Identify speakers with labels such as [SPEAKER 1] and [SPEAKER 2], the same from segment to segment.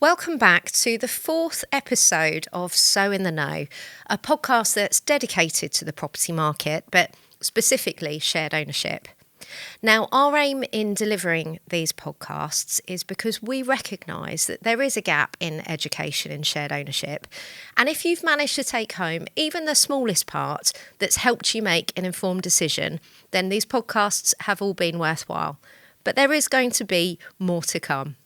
[SPEAKER 1] Welcome back to the fourth episode of So in the Know, a podcast that's dedicated to the property market, but specifically shared ownership. Now, our aim in delivering these podcasts is because we recognise that there is a gap in education in shared ownership. And if you've managed to take home even the smallest part that's helped you make an informed decision, then these podcasts have all been worthwhile. But there is going to be more to come.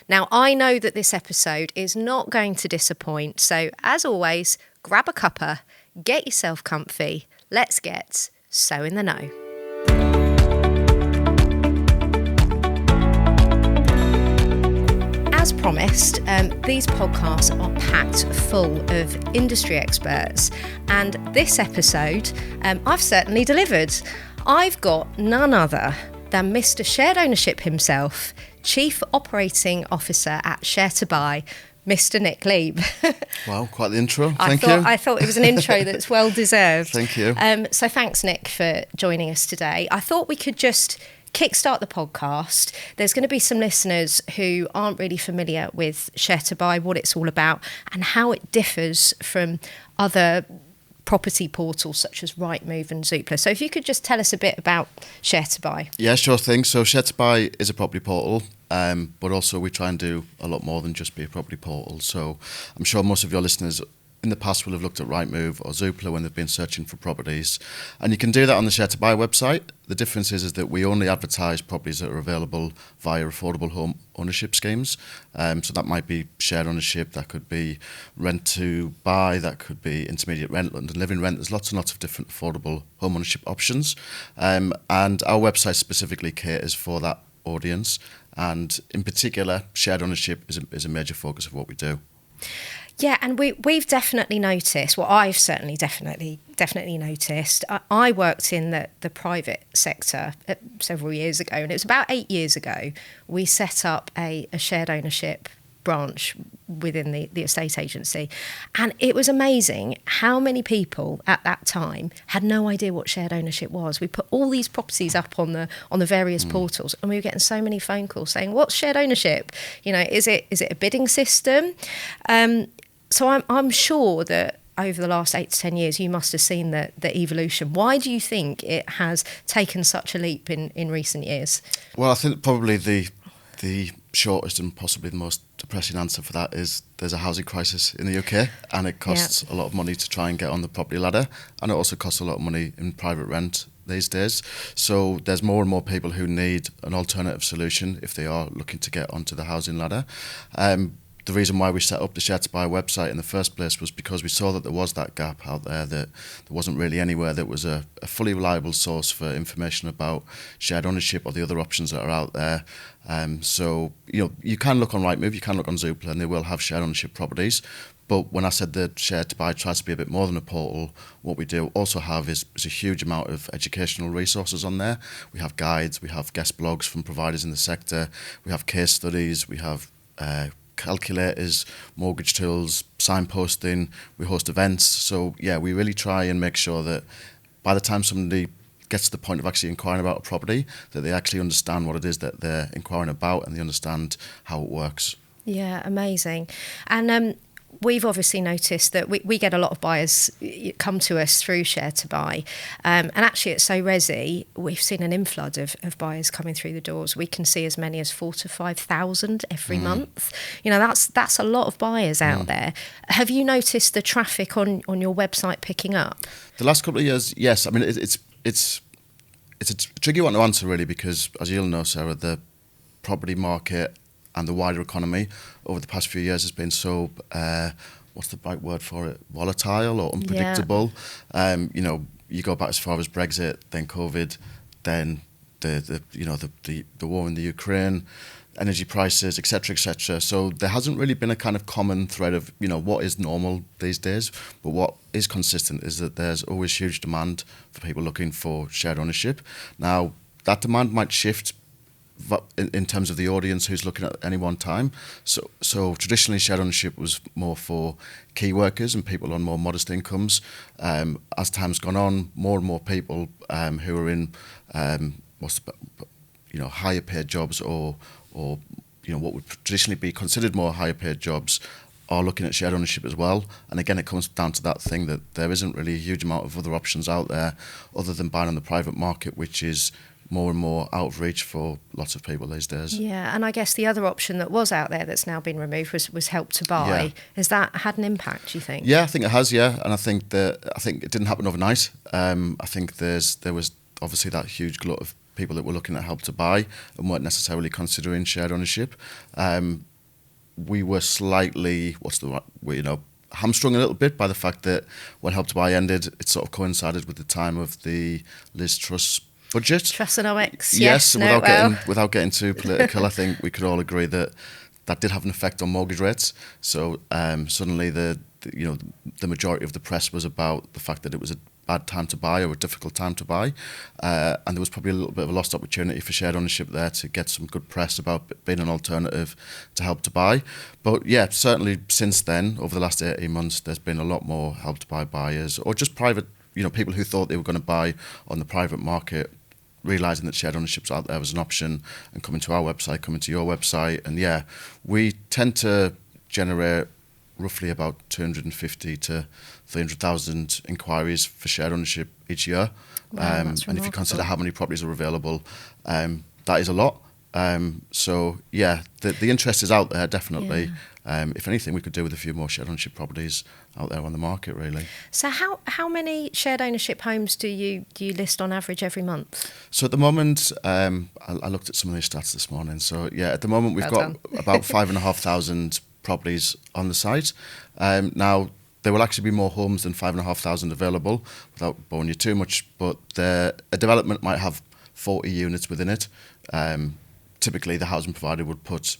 [SPEAKER 1] Now, I know that this episode is not going to disappoint, so as always, grab a cuppa, get yourself comfy, let's get So in the Know. As promised, these podcasts are packed full of industry experts, and this episode, I've certainly delivered. I've got none other than Mr. Shared Ownership himself, Chief Operating Officer at sharetobuy, Mr. Nick Lieb.
[SPEAKER 2] Well, quite the intro. Thank you.
[SPEAKER 1] I thought it was an intro that's well deserved.
[SPEAKER 2] Thank you.
[SPEAKER 1] So thanks, Nick, for joining us today. I thought we could just kickstart the podcast. There's going to be some listeners who aren't really familiar with sharetobuy, what it's all about, and how it differs from other property portals such as Rightmove and Zoopla. So if you could just tell us a bit about sharetobuy.
[SPEAKER 2] Yeah, sure thing. So sharetobuy is a property portal, but also we try and do a lot more than just be a property portal. So I'm sure most of your listeners in the past will have looked at Rightmove or Zoopla when they've been searching for properties. And you can do that on the sharetobuy website. The difference is that we only advertise properties that are available via affordable home ownership schemes. So that might be shared ownership, that could be rent to buy, that could be intermediate rent and living rent. There's lots and lots of different affordable home ownership options. And our website specifically caters for that audience. And in particular, shared ownership is a major focus of what we do.
[SPEAKER 1] Yeah, and we've definitely noticed, well, I've certainly definitely noticed. I worked in the private sector several years ago, and it was about 8 years ago, we set up a shared ownership branch within the estate agency. And it was amazing how many people at that time had no idea what shared ownership was. We put all these properties up on the various portals, and we were getting so many phone calls saying, what's shared ownership? You know, is it a bidding system? So I'm sure that over the last 8 to 10 years, you must have seen the evolution. Why do you think it has taken such a leap in recent years?
[SPEAKER 2] Well, I think probably the shortest and possibly the most depressing answer for that is there's a housing crisis in the UK, and it costs a lot of money to try and get on the property ladder, and it also costs a lot of money in private rent these days. So there's more and more people who need an alternative solution if they are looking to get onto the housing ladder. The reason why we set up the sharetobuy website in the first place was because we saw that there was that gap out there, that there wasn't really anywhere that was a fully reliable source for information about shared ownership or the other options that are out there. So, you know, you can look on Rightmove, you can look on Zoopla, and they will have shared ownership properties. But when I said that sharetobuy tries to be a bit more than a portal, what we do also have is a huge amount of educational resources on there. We have guides, we have guest blogs from providers in the sector, we have case studies, we have calculators, mortgage tools, signposting, we host events. So yeah, we really try and make sure that by the time somebody gets to the point of actually inquiring about a property, that they actually understand what it is that they're inquiring about and they understand how it works.
[SPEAKER 1] Yeah, amazing. And we've obviously noticed that we get a lot of buyers come to us through sharetobuy. And actually at Soresi, we've seen an inflood of buyers coming through the doors. We can see as many as 4,000 to 5,000 every month. You know, that's a lot of buyers out there. Have you noticed the traffic on your website picking up?
[SPEAKER 2] The last couple of years, yes. I mean, it's a tricky one to answer really, because as you'll know, Sarah, the property market and the wider economy over the past few years has been so, what's the right word for it, volatile or unpredictable. Yeah. You know, you go back as far as Brexit, then COVID, then the war in the Ukraine, energy prices, etc., etc. So there hasn't really been a kind of common thread of, you know, what is normal these days. But what is consistent is that there's always huge demand for people looking for shared ownership. Now, that demand might shift in terms of the audience who's looking at any one time. So traditionally shared ownership was more for key workers and people on more modest incomes. As time's gone on, more and more people who are in higher paid jobs or what would traditionally be considered more higher paid jobs are looking at shared ownership as well. And again, it comes down to that thing that there isn't really a huge amount of other options out there other than buying on the private market, which is more and more out of reach for lots of people these days.
[SPEAKER 1] Yeah, and I guess the other option that was out there that's now been removed was Help to Buy.
[SPEAKER 2] Yeah.
[SPEAKER 1] Has that had an impact, do you think?
[SPEAKER 2] Yeah, I think it has, yeah. And I think it didn't happen overnight. I think there was obviously that huge glut of people that were looking at Help to Buy and weren't necessarily considering shared ownership. We were slightly, hamstrung a little bit by the fact that when Help to Buy ended, it sort of coincided with the time of the Liz Truss budget.
[SPEAKER 1] Trussonomics,
[SPEAKER 2] yes.
[SPEAKER 1] yes.
[SPEAKER 2] Without getting too political, I think we could all agree that did have an effect on mortgage rates. So suddenly the majority of the press was about the fact that it was a bad time to buy or a difficult time to buy, and there was probably a little bit of a lost opportunity for shared ownership there to get some good press about being an alternative to Help to Buy. But yeah, certainly since then, over the last 18 months, there's been a lot more Help to Buy buyers, or just private, people who thought they were going to buy on the private market, realising that shared ownership's out there as an option and coming to our website, coming to your website. And yeah, we tend to generate roughly about 250 to 300,000 inquiries for shared ownership each year.
[SPEAKER 1] Wow,
[SPEAKER 2] And if you consider how many properties are available, that is a lot. So yeah, the interest is out there, definitely. Yeah. If anything, we could do with a few more shared ownership properties out there on the market, really.
[SPEAKER 1] So how many shared ownership homes do you list on average every month?
[SPEAKER 2] So at the moment, I looked at some of these stats this morning. So yeah, at the moment we've got about 5,500 properties on the site. Now, there will actually be more homes than 5,500 available, without boring you too much, but a development might have 40 units within it. Typically, the housing provider would put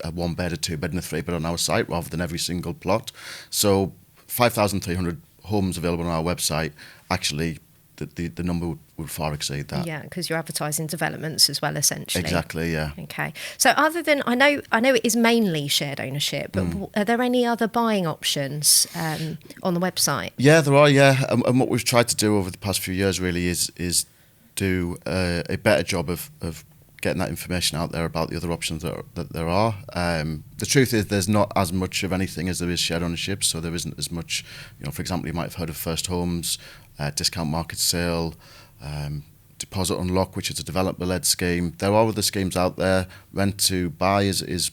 [SPEAKER 2] a one bed, a two bed and a three bed on our site rather than every single plot. So 5,300 homes available on our website, actually the number would far exceed that.
[SPEAKER 1] Yeah, because you're advertising developments as well, essentially.
[SPEAKER 2] Exactly, yeah.
[SPEAKER 1] Okay. So other than, I know it is mainly shared ownership, but are there any other buying options on the website?
[SPEAKER 2] Yeah, there are, yeah. And what we've tried to do over the past few years really is do a better job of getting that information out there about the other options that there are. The truth is there's not as much of anything as there is shared ownership, so there isn't as much, for example, you might have heard of First Homes, discount market sale, deposit unlock, which is a developer-led scheme. There are other schemes out there. Rent to buy is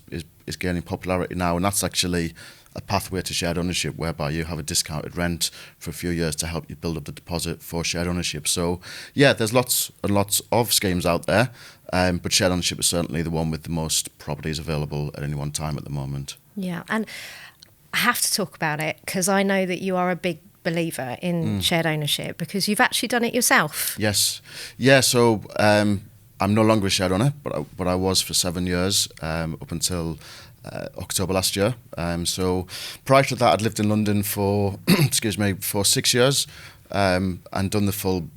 [SPEAKER 2] gaining popularity now, and that's actually a pathway to shared ownership whereby you have a discounted rent for a few years to help you build up the deposit for shared ownership. So yeah, there's lots and lots of schemes out there, but shared ownership is certainly the one with the most properties available at any one time at the moment.
[SPEAKER 1] Yeah, and I have to talk about it because I know that you are a big believer in shared ownership because you've actually done it yourself.
[SPEAKER 2] Yes. Yeah, so I'm no longer a shared owner, but I was for 7 years, up until October last year. So prior to that, I'd lived in London for, for 6 years, and done the full,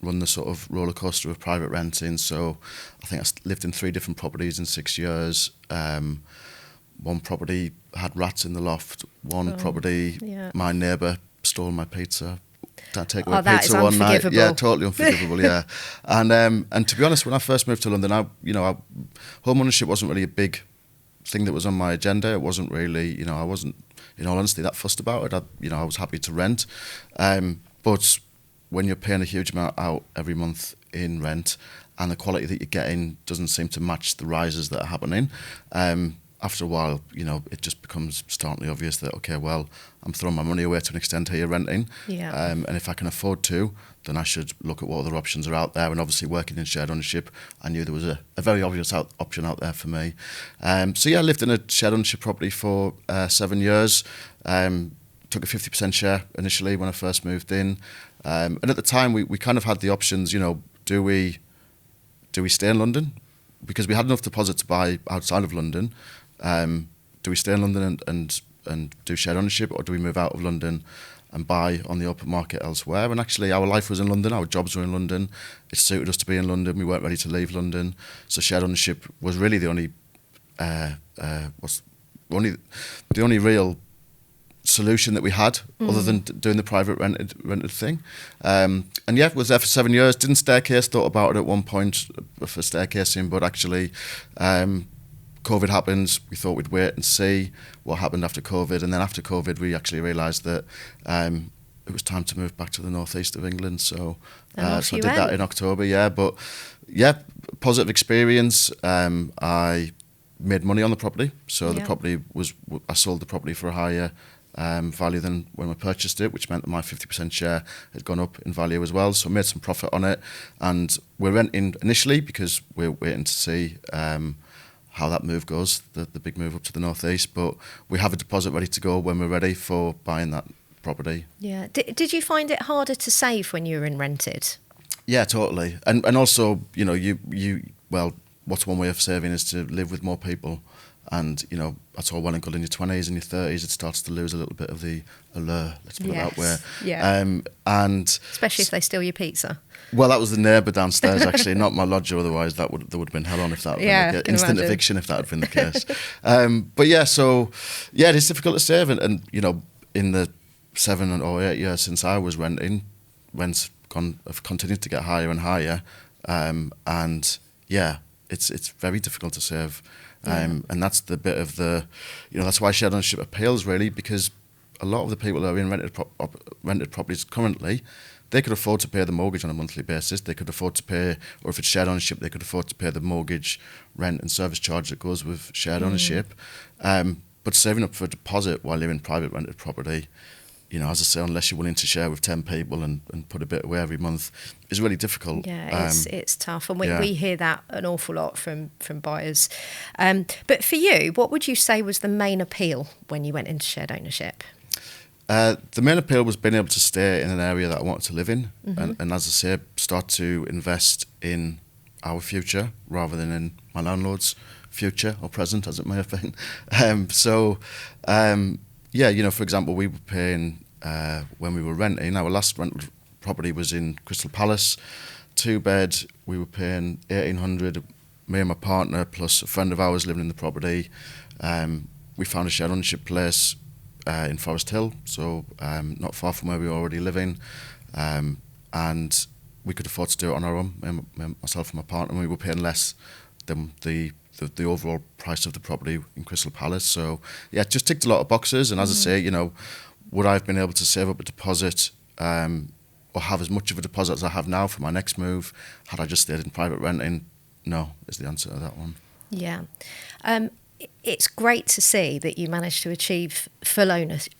[SPEAKER 2] run the sort of roller coaster of private renting. So I think I lived in 3 different properties in 6 years. One property had rats in the loft. One property, my neighbour stole my pizza. Takeaway pizza one night. Yeah, totally unforgivable. Yeah, and to be honest, when I first moved to London, home ownership wasn't really a big thing that was on my agenda. It wasn't really, I wasn't, in all honesty, that fussed about it. I was happy to rent, but when you're paying a huge amount out every month in rent, and the quality that you're getting doesn't seem to match the rises that are happening, after a while, it just becomes starkly obvious that, okay, well, I'm throwing my money away to an extent here renting. Yeah. And if I can afford to, then I should look at what other options are out there. And obviously working in shared ownership, I knew there was a very obvious option out there for me. So yeah, I lived in a shared ownership property for 7 years. Took a 50% share initially when I first moved in. And at the time, we kind of had the options, do we stay in London? Because we had enough deposit to buy outside of London. Do we stay in London and do shared ownership, or do we move out of London and buy on the open market elsewhere? And actually, our life was in London, our jobs were in London. It suited us to be in London. We weren't ready to leave London, so shared ownership was really the only real solution that we had, other than doing the private rented thing. And yeah, was there for 7 years. Didn't staircase. Thought about it at one point for staircasing, but actually COVID happened. We thought we'd wait and see what happened after COVID, and then after COVID, we actually realised that it was time to move back to the northeast of England. So, so I did that in October. Yeah, but yeah, positive experience. I made money on the property, so the property I sold the property for a higher value than when we purchased it, which meant that my 50% share had gone up in value as well. So I made some profit on it, and we're renting initially because we're waiting to see how that move goes, the big move up to the northeast. But we have a deposit ready to go when we're ready for buying that property.
[SPEAKER 1] Yeah. Did you find it harder to save when you were in rented?
[SPEAKER 2] Yeah, totally. And also, you know, well, what's one way of saving is to live with more people. And, you know, that's all well and good in your 20s and your 30s. It starts to lose a little bit of the allure, let's put it that way.
[SPEAKER 1] Yeah.
[SPEAKER 2] And
[SPEAKER 1] especially if they steal your pizza.
[SPEAKER 2] Well, that was the neighbour downstairs, actually, not my lodger. Otherwise, there would have been hell on if that had been the case. Instant eviction if that had been the case. But yeah, so, yeah, it is difficult to save. And you know, in the 7 or 8 years since I was renting, rents have continued to get higher and higher. And yeah, it's very difficult to save. And that's the bit of the, you know, that's why shared ownership appeals really, because a lot of the people that are in rented properties currently, they could afford to pay the mortgage on a monthly basis. They could afford to pay, or if it's shared ownership, they could afford to pay the mortgage, rent and service charge that goes with shared ownership. But saving up for a deposit while you're in private rented property, you know, as I say, unless you're willing to share with 10 people and put a bit away every month, is really difficult.
[SPEAKER 1] Yeah, it's tough. And we hear that an awful lot from buyers. But for you, what would you say was the main appeal when you went into shared ownership?
[SPEAKER 2] The main appeal was being able to stay in an area that I wanted to live in. And as I say, start to invest in our future rather than in my landlord's future or present, as it may have been. Yeah, you know, for example, we were paying, when we were renting, our last rental property was in Crystal Palace, 2-bed, we were paying 1,800, me and my partner, plus a friend of ours living in the property. We found a shared ownership place in Forest Hill, so not far from where we were already living. And we could afford to do it on our own, myself and my partner, and we were paying less than the overall price of the property in Crystal Palace. So yeah, it just ticked a lot of boxes. And as I say, you know, would I have been able to save up a deposit or have as much of a deposit as I have now for my next move had I just stayed in private renting? No, is the answer to that one.
[SPEAKER 1] Yeah. It's great to see that you managed to achieve full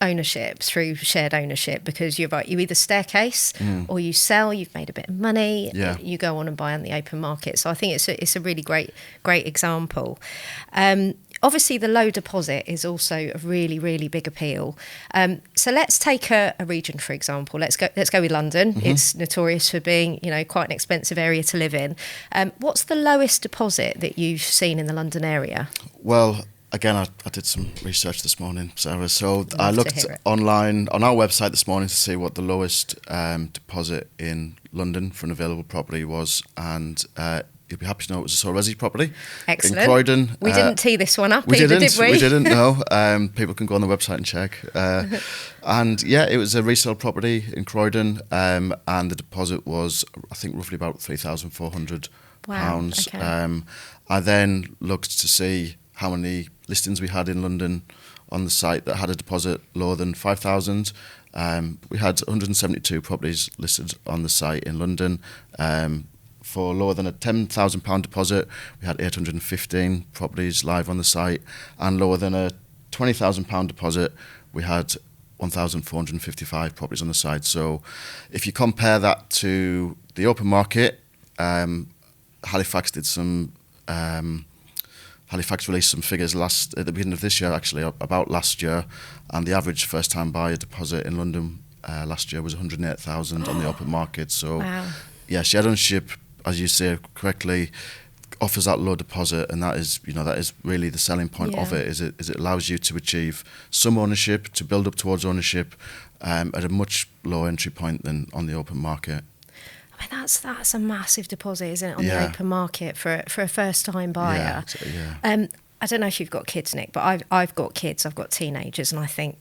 [SPEAKER 1] ownership through shared ownership, because you're right, you either staircase or you sell, you've made a bit of money, you go on and buy on the open market. So I think it's a really great example. Obviously, the low deposit is also a really, really big appeal. So let's take a region, for example. Let's go with London. It's notorious for being, you know, quite an expensive area to live in. What's the lowest deposit that you've seen in the London area?
[SPEAKER 2] Well, again, I did some research this morning, Sarah. So I looked online on our website this morning to see what the lowest deposit in London for an available property was, and you'll be happy to know it was a Soresi property.
[SPEAKER 1] Excellent.
[SPEAKER 2] In Croydon.
[SPEAKER 1] We didn't tee this one up either, did we?
[SPEAKER 2] We didn't, no. People can go on the website and check. And yeah, it was a resale property in Croydon, and the deposit was, I think, roughly about £3,400.
[SPEAKER 1] Wow, okay.
[SPEAKER 2] I then looked to see how many listings we had in London on the site that had a deposit lower than 5,000. We had 172 properties listed on the site in London. For lower than a £10,000 deposit, we had 815 properties live on the site, and lower than a £20,000 deposit, we had 1,455 properties on the site. So if you compare that to the open market, Halifax released some figures at the beginning of this year, actually, about last year, and the average first-time buyer deposit in London last year was 108,000 on the open market. So,
[SPEAKER 1] wow.
[SPEAKER 2] Yeah, shared ownership, as you say correctly, offers that low deposit, and that is really the selling point of it. Is it allows you to achieve some ownership, to build up towards ownership at a much lower entry point than on the open market.
[SPEAKER 1] I mean, that's a massive deposit, isn't it, on the open market for a first time buyer?
[SPEAKER 2] Yeah.
[SPEAKER 1] I don't know if you've got kids, Nick, but I've got kids. I've got teenagers, and I think,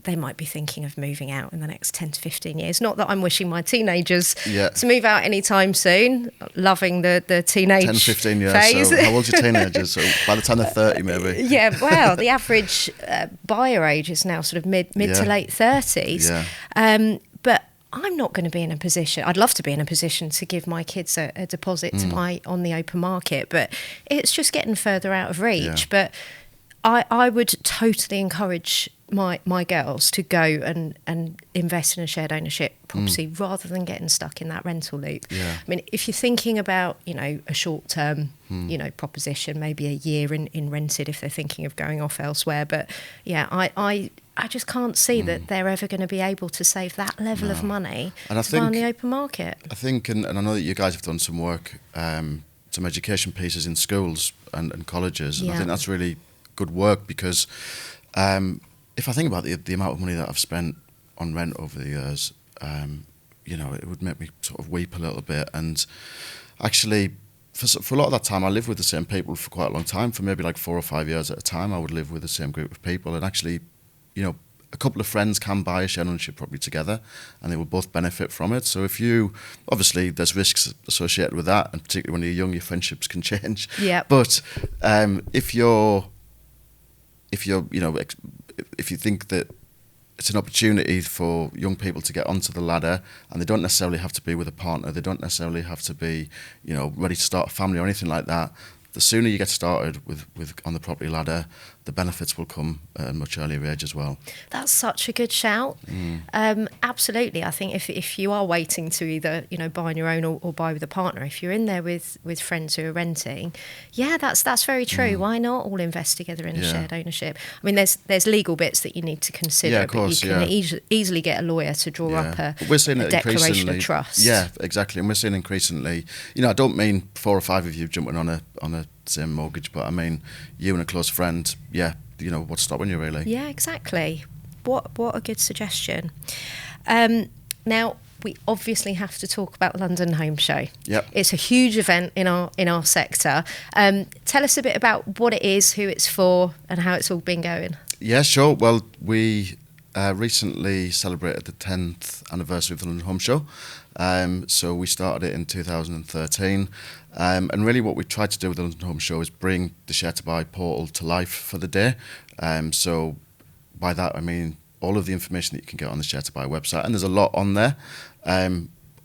[SPEAKER 1] they might be thinking of moving out in the next 10 to 15 years. Not that I'm wishing my teenagers to move out anytime soon. Loving the teenage
[SPEAKER 2] 10, 15 years.
[SPEAKER 1] phase.
[SPEAKER 2] So how old's your teenagers? So by the time they're 30, maybe.
[SPEAKER 1] Yeah, well, the average buyer age is now sort of mid to late 30s.
[SPEAKER 2] Yeah.
[SPEAKER 1] But I'm not going to be in a position, I'd love to be in a position to give my kids a deposit to buy on the open market, but it's just getting further out of reach.
[SPEAKER 2] Yeah.
[SPEAKER 1] But I would totally encourage my girls to go and invest in a shared ownership property rather than getting stuck in that rental loop.
[SPEAKER 2] Yeah.
[SPEAKER 1] I mean, if you're thinking about, a short-term, proposition, maybe a year in rented if they're thinking of going off elsewhere. But yeah, I just can't see that they're ever going to be able to save that level of money to buy on the open market.
[SPEAKER 2] I think, and I know that you guys have done some work, some education pieces in schools and colleges, and I think that's really good work because if I think about the amount of money that I've spent on rent over the years, it would make me sort of weep a little bit. And actually, for a lot of that time, I lived with the same people for quite a long time. For maybe like 4 or 5 years at a time, I would live with the same group of people. And actually, a couple of friends can buy a shared ownership property together and they will both benefit from it. So obviously there's risks associated with that, and particularly when you're young, your friendships can change.
[SPEAKER 1] Yeah.
[SPEAKER 2] But if you think that it's an opportunity for young people to get onto the ladder, and they don't necessarily have to be with a partner, they don't necessarily have to be, ready to start a family or anything like that. The sooner you get started with on the property ladder, the benefits will come at a much earlier age as well.
[SPEAKER 1] That's such a good shout. Absolutely. I think if you are waiting to either buy on your own or buy with a partner, if you're in there with friends who are renting, that's very true. Why not all invest together in a shared ownership? I mean, there's legal bits that you need to consider, but you can easily get a lawyer to draw up a declaration of trust.
[SPEAKER 2] Yeah, exactly. And we're seeing increasingly, I don't mean 4 or 5 of you jumping on a same mortgage, but I mean you and a close friend. What's stopping you really?
[SPEAKER 1] Yeah, exactly. What a good suggestion. Now we obviously have to talk about the London Home Show.
[SPEAKER 2] Yep.
[SPEAKER 1] It's a huge event in our sector. Tell us a bit about what it is, who it's for, and how it's all been going.
[SPEAKER 2] Yeah, sure. Well, we recently celebrated the 10th anniversary of the London Home Show. So we started it in 2013. And really what we tried to do with the London Home Show is bring the Share to Buy portal to life for the day. So by that I mean all of the information that you can get on the Share to Buy website, and there's a lot on there,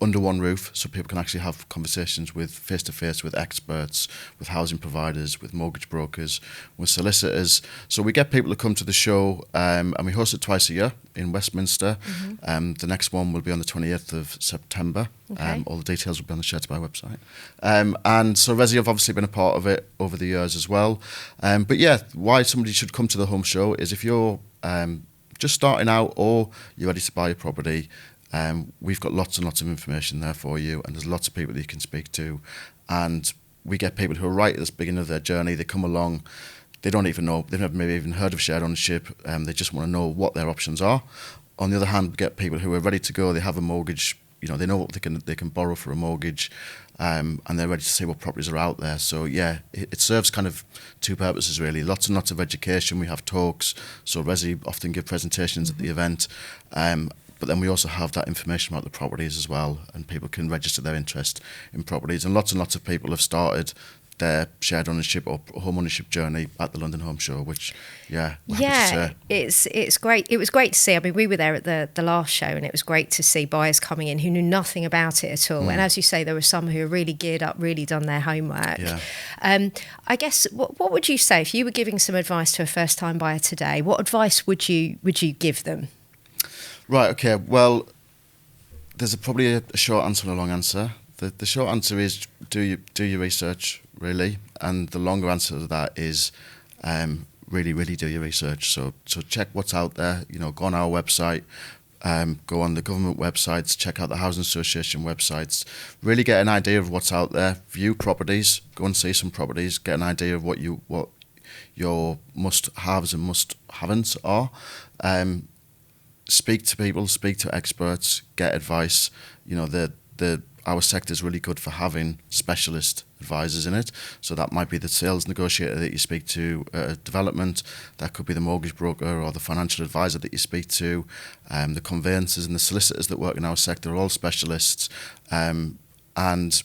[SPEAKER 2] under one roof, so people can actually have conversations with face-to-face with experts, with housing providers, with mortgage brokers, with solicitors. So we get people to come to the show, and we host it twice a year in Westminster. The next one will be on the 28th of September. All the details will be on the Share to Buy website. And Soresi have obviously been a part of it over the years as well. But yeah, why somebody should come to the home show is if you're just starting out or you're ready to buy a property, we've got lots and lots of information there for you, and there's lots of people that you can speak to. And we get people who are right at the beginning of their journey. They come along, they don't even know, they've never maybe even heard of shared ownership, they just want to know what their options are. On the other hand, we get people who are ready to go, they have a mortgage, they know what they can borrow for a mortgage, and they're ready to see what properties are out there. So yeah, it serves kind of two purposes really. Lots and lots of education. We have talks, so Resi often give presentations at the event, but then we also have that information about the properties as well, and people can register their interest in properties. And lots of people have started their shared ownership or home ownership journey at the London Home Show, which, we're happy to say.
[SPEAKER 1] It's great. It was great to see. I mean, we were there at the last show, and it was great to see buyers coming in who knew nothing about it at all. And as you say, there were some who were really geared up, really done their homework.
[SPEAKER 2] Yeah.
[SPEAKER 1] I guess, what would you say if you were giving some advice to a first-time buyer today? What advice would you give them?
[SPEAKER 2] Right, okay. Well, there's probably a short answer and a long answer. The short answer is do your research, really, and the longer answer to that is really do your research. So check what's out there. Go on our website, go on the government websites, check out the housing association websites. Really get an idea of what's out there. View properties, go and see some properties. Get an idea of what your must-haves and must-haven'ts are. Speak to people, speak to experts, get advice. Our sector is really good for having specialist advisors in it. So that might be the sales negotiator that you speak to at development, that could be the mortgage broker or the financial advisor that you speak to, the conveyancers and the solicitors that work in our sector are all specialists. And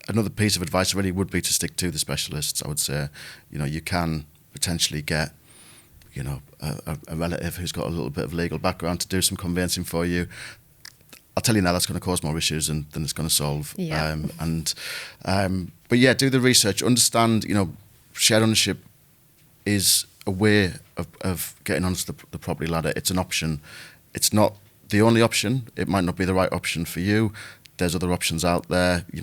[SPEAKER 2] another piece of advice really would be to stick to the specialists. I would say, you can potentially get, a relative who's got a little bit of legal background to do some conveyancing for you. I'll tell you now, that's going to cause more issues than it's going to solve.
[SPEAKER 1] Yeah.
[SPEAKER 2] But yeah, do the research. Understand, shared ownership is a way of getting onto the property ladder. It's an option. It's not the only option. It might not be the right option for you. There's other options out there. You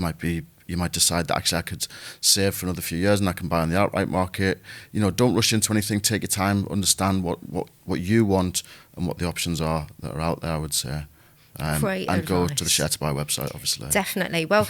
[SPEAKER 2] might decide that actually I could save for another few years and I can buy on the outright market. Don't rush into anything. Take your time. Understand what you want and what the options are that are out there, I would say.
[SPEAKER 1] Great
[SPEAKER 2] and
[SPEAKER 1] advice.
[SPEAKER 2] Go to the sharetobuy website, obviously.
[SPEAKER 1] Definitely. Well,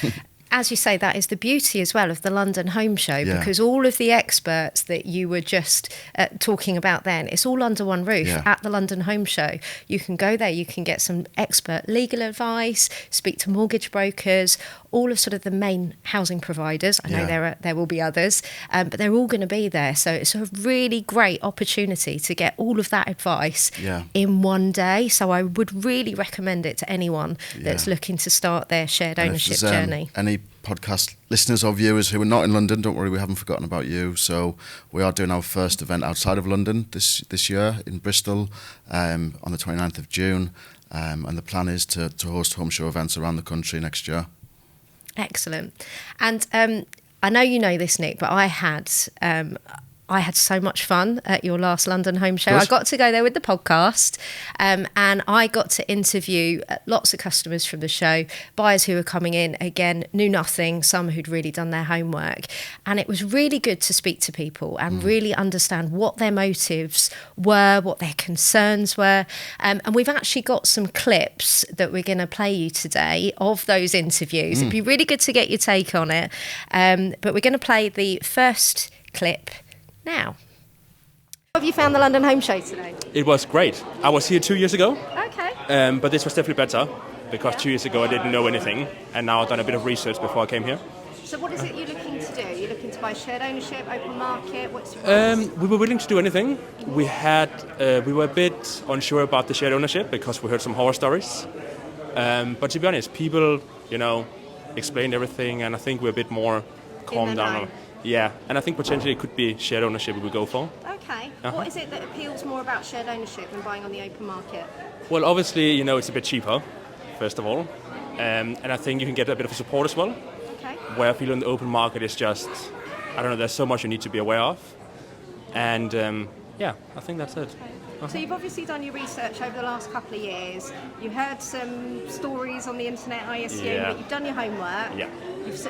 [SPEAKER 1] as you say, that is the beauty as well of the London Home Show,
[SPEAKER 2] Yeah.
[SPEAKER 1] because all of the experts that you were just talking about then, it's all under one roof at the London Home Show. You can go there, you can get some expert legal advice, speak to mortgage brokers, all of sort of the main housing providers. I know there will be others, but they're all going to be there. So it's a really great opportunity to get all of that advice in one day. So I would really recommend it to anyone that's looking to start their shared ownership journey.
[SPEAKER 2] Any podcast listeners or viewers who are not in London, don't worry, we haven't forgotten about you. So we are doing our first event outside of London this year in Bristol on the 29th of June. And the plan is to host home show events around the country next year.
[SPEAKER 1] Excellent. And I know you know this, Nick, but I had so much fun at your last London Home Show.
[SPEAKER 2] Good.
[SPEAKER 1] I got to go there with the podcast, and I got to interview lots of customers from the show, buyers who were coming in, again, knew nothing, some who'd really done their homework. And it was really good to speak to people and really understand what their motives were, what their concerns were. And we've actually got some clips that we're going to play you today of those interviews. It'd be really good to get your take on it. But we're going to play the first clip now. How have you found the London Home Show today?
[SPEAKER 3] It was great. I was here 2 years ago,
[SPEAKER 1] Okay.
[SPEAKER 3] but this was definitely better because 2 years ago I didn't know anything, and now I've done a bit of research before I came here.
[SPEAKER 1] So what is it you're looking to do? You're looking to buy shared ownership, open market? What's your
[SPEAKER 3] We were willing to do anything. We were a bit unsure about the shared ownership because we heard some horror stories. But to be honest, people, explained everything, and I think we're a bit more calmed down.
[SPEAKER 1] know.
[SPEAKER 3] Yeah, and I think potentially it could be shared ownership we would go for.
[SPEAKER 1] Okay. What is it that appeals more about shared ownership than buying on the open market?
[SPEAKER 3] Well, obviously, it's a bit cheaper, first of all. And I think you can get a bit of support as well.
[SPEAKER 1] Okay.
[SPEAKER 3] Where I feel in the open market is just, I don't know, there's so much you need to be aware of. And I think that's it.
[SPEAKER 1] So you've obviously done your research over the last couple of years. You heard some stories on the internet, I assume,
[SPEAKER 3] Yeah.
[SPEAKER 1] but you've done your homework,
[SPEAKER 3] Yeah.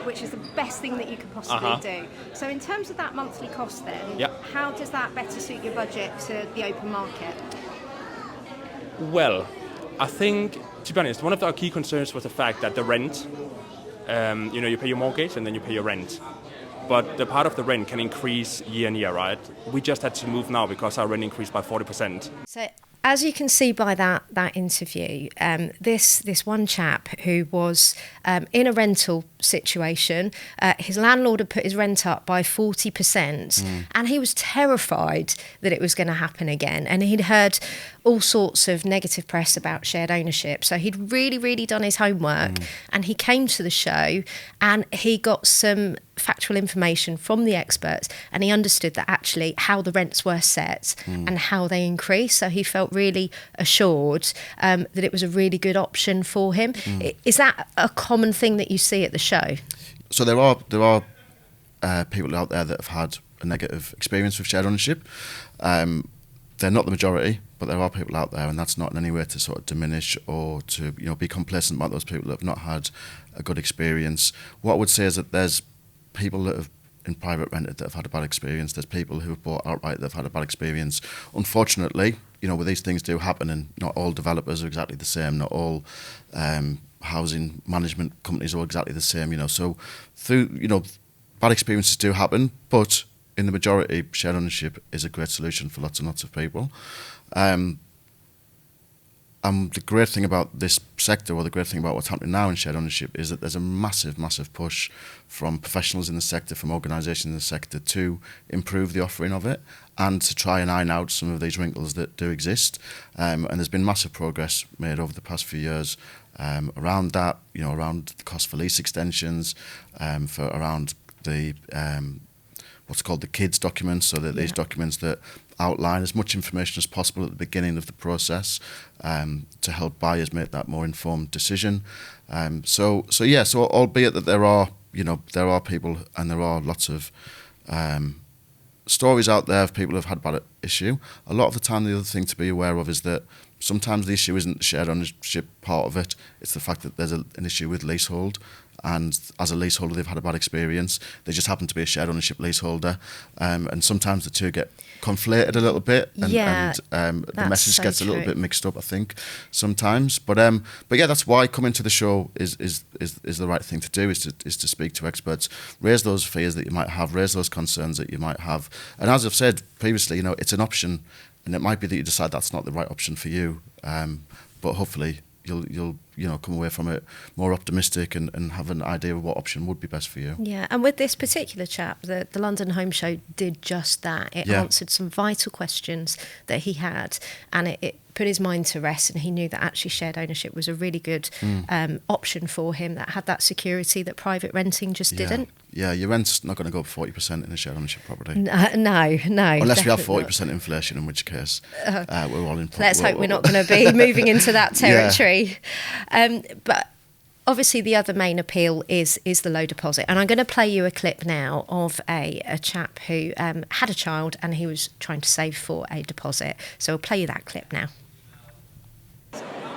[SPEAKER 1] which is the best thing that you could possibly do. So in terms of that monthly cost then, how does that better suit your budget to the open market?
[SPEAKER 3] Well, I think, to be honest, one of our key concerns was the fact that the rent, you pay your mortgage and then you pay your rent. But the part of the rent can increase year on year, right? We just had to move now because our rent increased by 40%.
[SPEAKER 1] So as you can see by that interview, this one chap who was in a rental situation, his landlord had put his rent up by 40%, and he was terrified that it was going to happen again. And he'd heard all sorts of negative press about shared ownership. So he'd really, really done his homework, and he came to the show and he got some factual information from the experts, and he understood that actually how the rents were set and how they increased. So he felt really assured that it was a really good option for him. Is that a common thing that you see at the show?
[SPEAKER 2] So there are people out there that have had a negative experience with shared ownership. They're not the majority, but there are people out there, and that's not in any way to sort of diminish or to be complacent about those people that have not had a good experience. What I would say is that there's people that have in private rented that have had a bad experience. There's people who have bought outright that have had a bad experience. Unfortunately, where these things do happen, and not all developers are exactly the same. Not all housing management companies are exactly the same. So through bad experiences do happen, but in the majority, shared ownership is a great solution for lots and lots of people. I the great thing about this sector, or the great thing about what's happening now in shared ownership, is that there's a massive, massive push from professionals in the sector, from organisations in the sector, to improve the offering of it and to try and iron out some of these wrinkles that do exist. And there's been massive progress made over the past few years around that, around the cost for lease extensions, around the what's called the KIDS documents, so that these documents that outline as much information as possible at the beginning of the process to help buyers make that more informed decision. So albeit that there are people and there are lots of stories out there of people who have had bad issue, a lot of the time the other thing to be aware of is that sometimes the issue isn't the shared ownership part of it, it's the fact that there's an issue with leasehold. And as a leaseholder, they've had a bad experience. They just happen to be a shared ownership leaseholder. And sometimes the two get conflated a little bit. And the message gets a little bit mixed up, I think, sometimes. But yeah, that's why coming to the show is the right thing to do, is to speak to experts, raise those fears that you might have, raise those concerns that you might have. And as I've said previously, it's an option, and it might be that you decide that's not the right option for you. But hopefully you'll come away from it more optimistic and have an idea of what option would be best for you.
[SPEAKER 1] Yeah, and with this particular chap, the London Home Show did just that. It answered some vital questions that he had, and it put his mind to rest, and he knew that actually shared ownership was a really good option for him, that had that security that private renting just didn't.
[SPEAKER 2] Yeah, your rent's not going to go up 40% in a shared ownership property.
[SPEAKER 1] No.
[SPEAKER 2] Unless we have 40% inflation, in which case we're all in.
[SPEAKER 1] Let's hope we're not going to be moving into that territory. But obviously the other main appeal is the low deposit. And I'm going to play you a clip now of a chap who had a child and he was trying to save for a deposit. So I'll play you that clip now.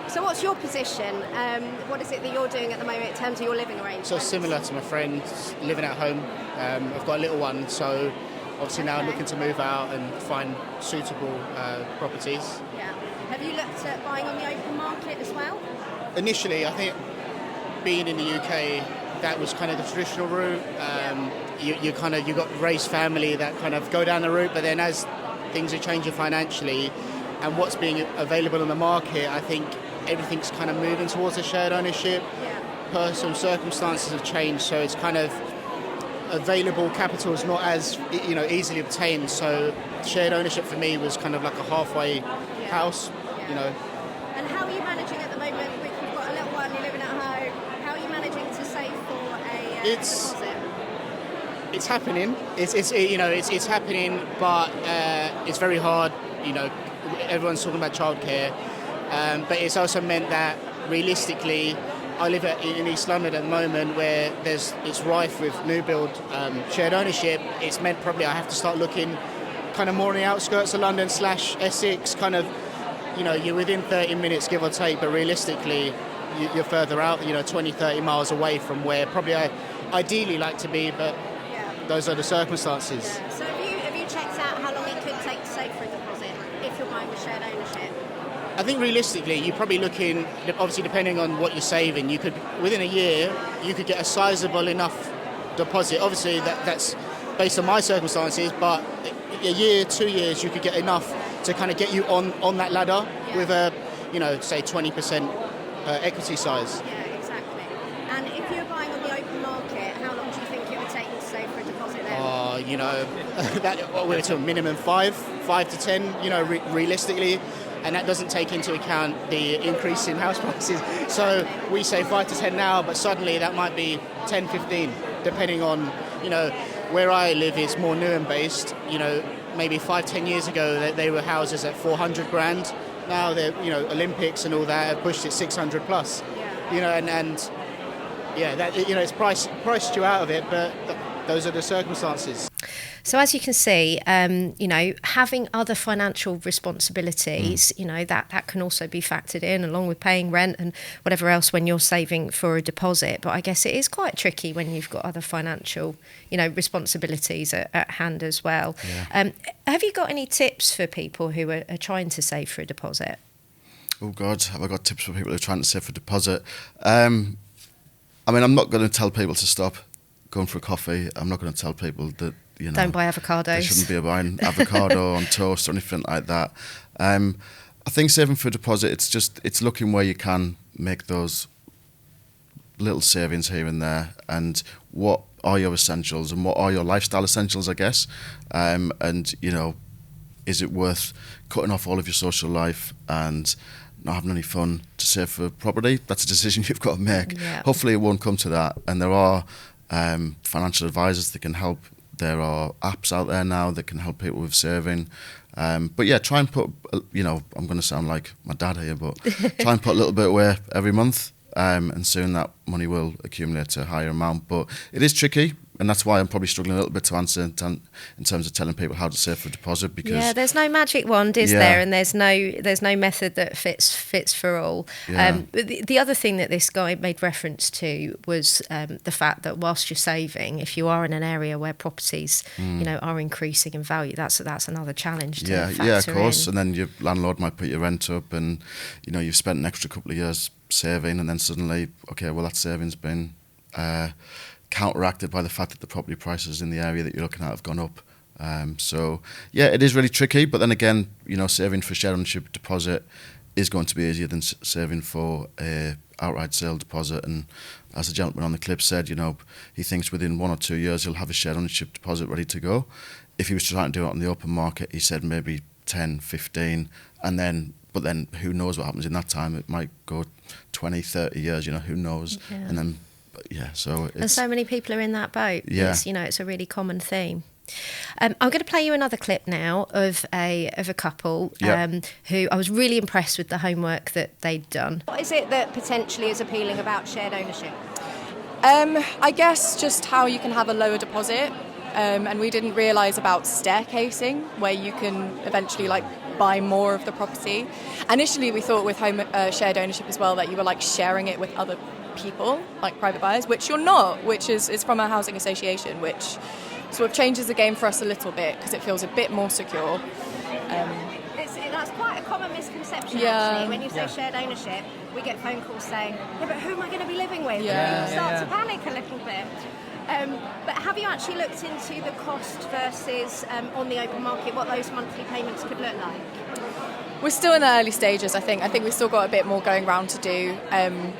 [SPEAKER 4] So what's your position? What is it that you're doing at the moment in terms of your living arrangements?
[SPEAKER 5] So similar to my friend, living at home. I've got a little one, so obviously now looking to move out and find suitable properties.
[SPEAKER 4] Yeah. Have you looked at buying on the open market as well?
[SPEAKER 5] Initially, I think being in the UK, that was kind of the traditional route. You got raised family that kind of go down the route, but then as things are changing financially and what's being available on the market, I think everything's kind of moving towards a shared ownership. Personal circumstances have changed, so it's kind of available capital is not as easily obtained. So shared ownership for me was kind of like a halfway house.
[SPEAKER 4] And how are you managing at the moment? You've got a little one, you're living at home. How are you managing to save for a deposit?
[SPEAKER 5] It's happening. It's happening, but it's very hard. Everyone's talking about childcare, but it's also meant that realistically, I live in East London at the moment, where it's rife with new build shared ownership. It's meant probably I have to start looking kind of more on the outskirts of London / Essex, kind of. You're within 30 minutes, give or take, but realistically, you're further out, 20, 30 miles away from where probably I ideally like to be, but those are the circumstances.
[SPEAKER 4] Yeah. So have you checked out how long it could take to save for a deposit if you're buying with shared ownership?
[SPEAKER 5] I think realistically, you're probably looking, obviously depending on what you're saving, you could, within a year, you could get a sizable enough deposit. Obviously, that's based on my circumstances, but a year, 2 years, you could get enough to kind of get you on that ladder with a, say 20% equity size.
[SPEAKER 4] Yeah, exactly. And if you're buying on the open market, how long do you think it would take you to save for a deposit then?
[SPEAKER 5] We're to a minimum 5 to 10, realistically, and that doesn't take into account the increase in house prices. So we say 5 to 10 now, but suddenly that might be 10, 15, depending on, where I live is more Newham based, maybe 5-10 years ago they were houses at 400 grand. Now they're Olympics and all that have pushed it 600 plus. It's priced you out of it, but those are the circumstances.
[SPEAKER 1] So as you can see, having other financial responsibilities, that can also be factored in along with paying rent and whatever else when you're saving for a deposit. But I guess it is quite tricky when you've got other financial, responsibilities at hand as well. Yeah. Have you got any tips for people who are trying to save for a deposit?
[SPEAKER 2] Oh God, have I got tips for people who are trying to save for a deposit? I'm not going to tell people to stop going for a coffee. I'm not going to tell people that don't
[SPEAKER 1] buy avocados.
[SPEAKER 2] They shouldn't be buying avocado on toast or anything like that. I think saving for a deposit, it's looking where you can make those little savings here and there, and what are your essentials and what are your lifestyle essentials, I guess. And, you know, is it worth cutting off all of your social life and not having any fun to save for property? That's a decision you've got to make.
[SPEAKER 1] Yeah.
[SPEAKER 2] Hopefully it won't come to that. And there are financial advisors that can help. There are apps out there now that can help people with saving. But yeah, try and put, you know, I'm going to sound like my dad here, but try and put a little bit away every month. And soon that money will accumulate to a higher amount. But it is tricky, and that's why I'm probably struggling a little bit to answer in terms of telling people how to save for a deposit. Because
[SPEAKER 1] there's no magic wand, is there? And there's no method that fits for all.
[SPEAKER 2] Yeah.
[SPEAKER 1] The other thing that this guy made reference to was the fact that whilst you're saving, if you are in an area where properties, you know, are increasing in value, that's another challenge to factor
[SPEAKER 2] of course.
[SPEAKER 1] in.
[SPEAKER 2] And then your landlord might put your rent up, and you know you've spent an extra couple of years saving, and then suddenly, okay, well that saving's been counteracted by the fact that the property prices in the area that you're looking at have gone up. So yeah, it is really tricky. But then again, you know, saving for shared ownership deposit is going to be easier than saving for a outright sale deposit. And as the gentleman on the clip said, you know, he thinks within 1 or 2 years he'll have a shared ownership deposit ready to go. If he was trying to do it on the open market, he said maybe 10, 15, and then. But then who knows what happens in that time? It might go 20, 30 years, you know, who knows?
[SPEAKER 1] Yeah.
[SPEAKER 2] And then, so it's...
[SPEAKER 1] And so many people are in that boat.
[SPEAKER 2] Yeah.
[SPEAKER 1] It's a really common theme. I'm going to play you another clip now of a couple who I was really impressed with the homework that they'd done.
[SPEAKER 4] What is it that potentially is appealing about shared ownership?
[SPEAKER 6] I guess just how you can have a lower deposit, and we didn't realise about staircasing, where you can eventually buy more of the property. Initially, we thought with home shared ownership as well that you were sharing it with other people, like private buyers, which you're not, which is from a housing association, which sort of changes the game for us a little bit because it feels a bit more secure.
[SPEAKER 4] That's quite a common misconception,
[SPEAKER 6] Yeah.
[SPEAKER 4] actually. When you say shared ownership, we get phone calls saying, yeah, but who am I going to be living with?
[SPEAKER 6] Yeah.
[SPEAKER 4] And you start to panic a little bit. But have you actually looked into the cost versus on the open market, what those monthly payments could look like?
[SPEAKER 6] We're still in the early stages, I think. I think we've still got a bit more going around to do.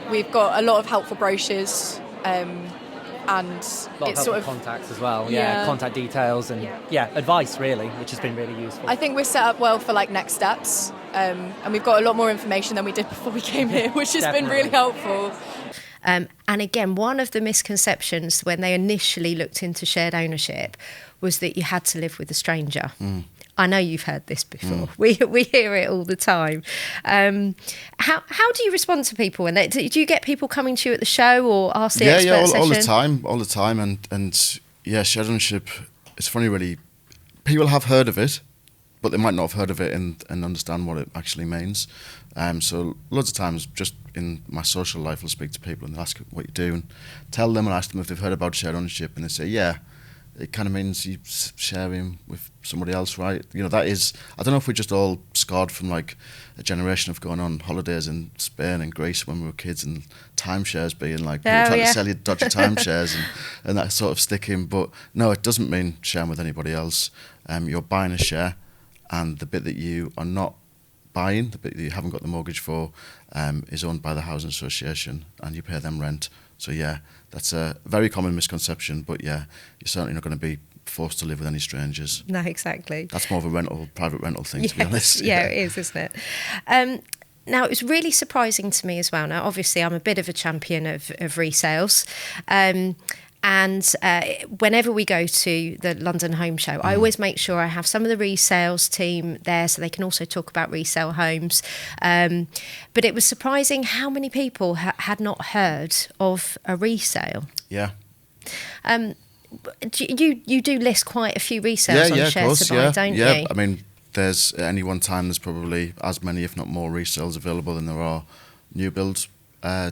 [SPEAKER 6] We've got a lot of helpful brochures, and
[SPEAKER 7] a lot of
[SPEAKER 6] it's sort of
[SPEAKER 7] contacts as well.
[SPEAKER 6] Yeah.
[SPEAKER 7] Contact details and advice really, which has been really useful.
[SPEAKER 6] I think we're set up well for next steps, and we've got a lot more information than we did before we came here, which has been really helpful.
[SPEAKER 1] And again, one of the misconceptions when they initially looked into shared ownership was that you had to live with a stranger. I know you've heard this before. We hear it all the time. How do you respond to people? And do you get people coming to you at the show or ask the expert session?
[SPEAKER 2] all the time. And yeah, shared ownership. It's funny, really. People have heard of it, but they might not have heard of it and understand what it actually means. So loads of times, just in my social life, I'll speak to people and ask what you do, and tell them and ask them if they've heard about shared ownership, and they say, yeah. It kind of means you sharing with somebody else, right? You know, that is, I don't know if we're just all scarred from a generation of going on holidays in Spain and Greece when we were kids, and timeshares being people trying to sell you dodgy timeshares and that sort of sticking. But no, it doesn't mean sharing with anybody else. You're buying a share, and the bit that you are not buying, the bit that you haven't got the mortgage for, is owned by the housing association, and you pay them rent. So yeah, that's a very common misconception, but yeah, you're certainly not going to be forced to live with any strangers.
[SPEAKER 1] No, exactly.
[SPEAKER 2] That's more of a private rental thing, to be honest.
[SPEAKER 1] Yeah, it is, isn't it? Now, it was really surprising to me as well. Now, obviously, I'm a bit of a champion of resales. And whenever we go to the London Home Show, I always make sure I have some of the resales team there so they can also talk about resale homes. But it was surprising how many people had not heard of a resale.
[SPEAKER 2] Yeah.
[SPEAKER 1] You do list quite a few resales on Sharetobuy, don't you?
[SPEAKER 2] Yeah, I mean, there's at any one time there's probably as many, if not more, resales available than there are new build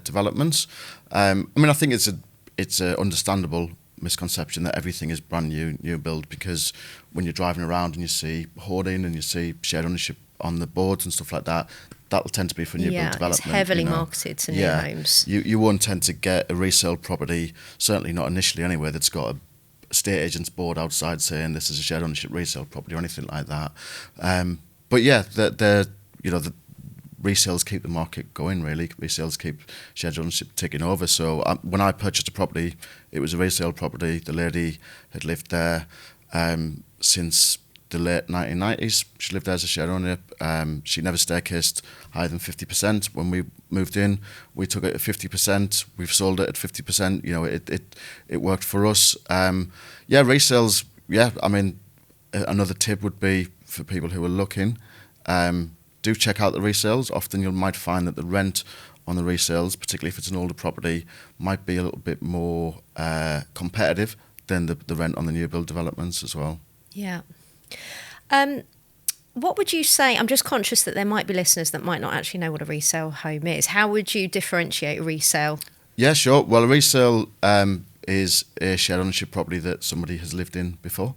[SPEAKER 2] developments. I mean, I think it's a understandable misconception that everything is brand new build, because when you're driving around and you see hoarding and you see shared ownership on the boards and stuff like that, that'll tend to be for new build development.
[SPEAKER 1] It's heavily marketed to new homes.
[SPEAKER 2] You won't tend to get a resale property, certainly not initially anyway, that's got a estate agent's board outside saying this is a shared ownership resale property or anything like that. But yeah, the resales keep the market going, really. Resales keep shared ownership taking over. So when I purchased a property, it was a resale property. The lady had lived there since the late 1990s. She lived there as a share owner. She never staircased higher than 50%. When we moved in, we took it at 50%. We've sold it at 50%. You know, it worked for us. Resales. Yeah, I mean, another tip would be for people who are looking, do check out the resales. Often you might find that the rent on the resales, particularly if it's an older property, might be a little bit more competitive than the rent on the new build developments as well.
[SPEAKER 1] Yeah. What would you say? I'm just conscious that there might be listeners that might not actually know what a resale home is. How would you differentiate a resale?
[SPEAKER 2] Yeah, sure. Well, a resale is a shared ownership property that somebody has lived in before.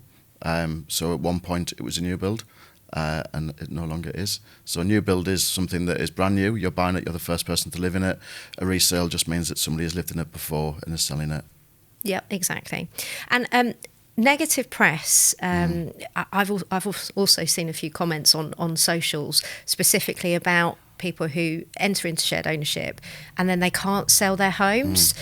[SPEAKER 2] So at one point it was a new build, and it no longer is. So a new build is something that is brand new. You're buying it, you're the first person to live in it. A resale just means that somebody has lived in it before and is selling it. Yeah,
[SPEAKER 1] exactly. And negative press. I've also seen a few comments on socials specifically about people who enter into shared ownership and then they can't sell their homes.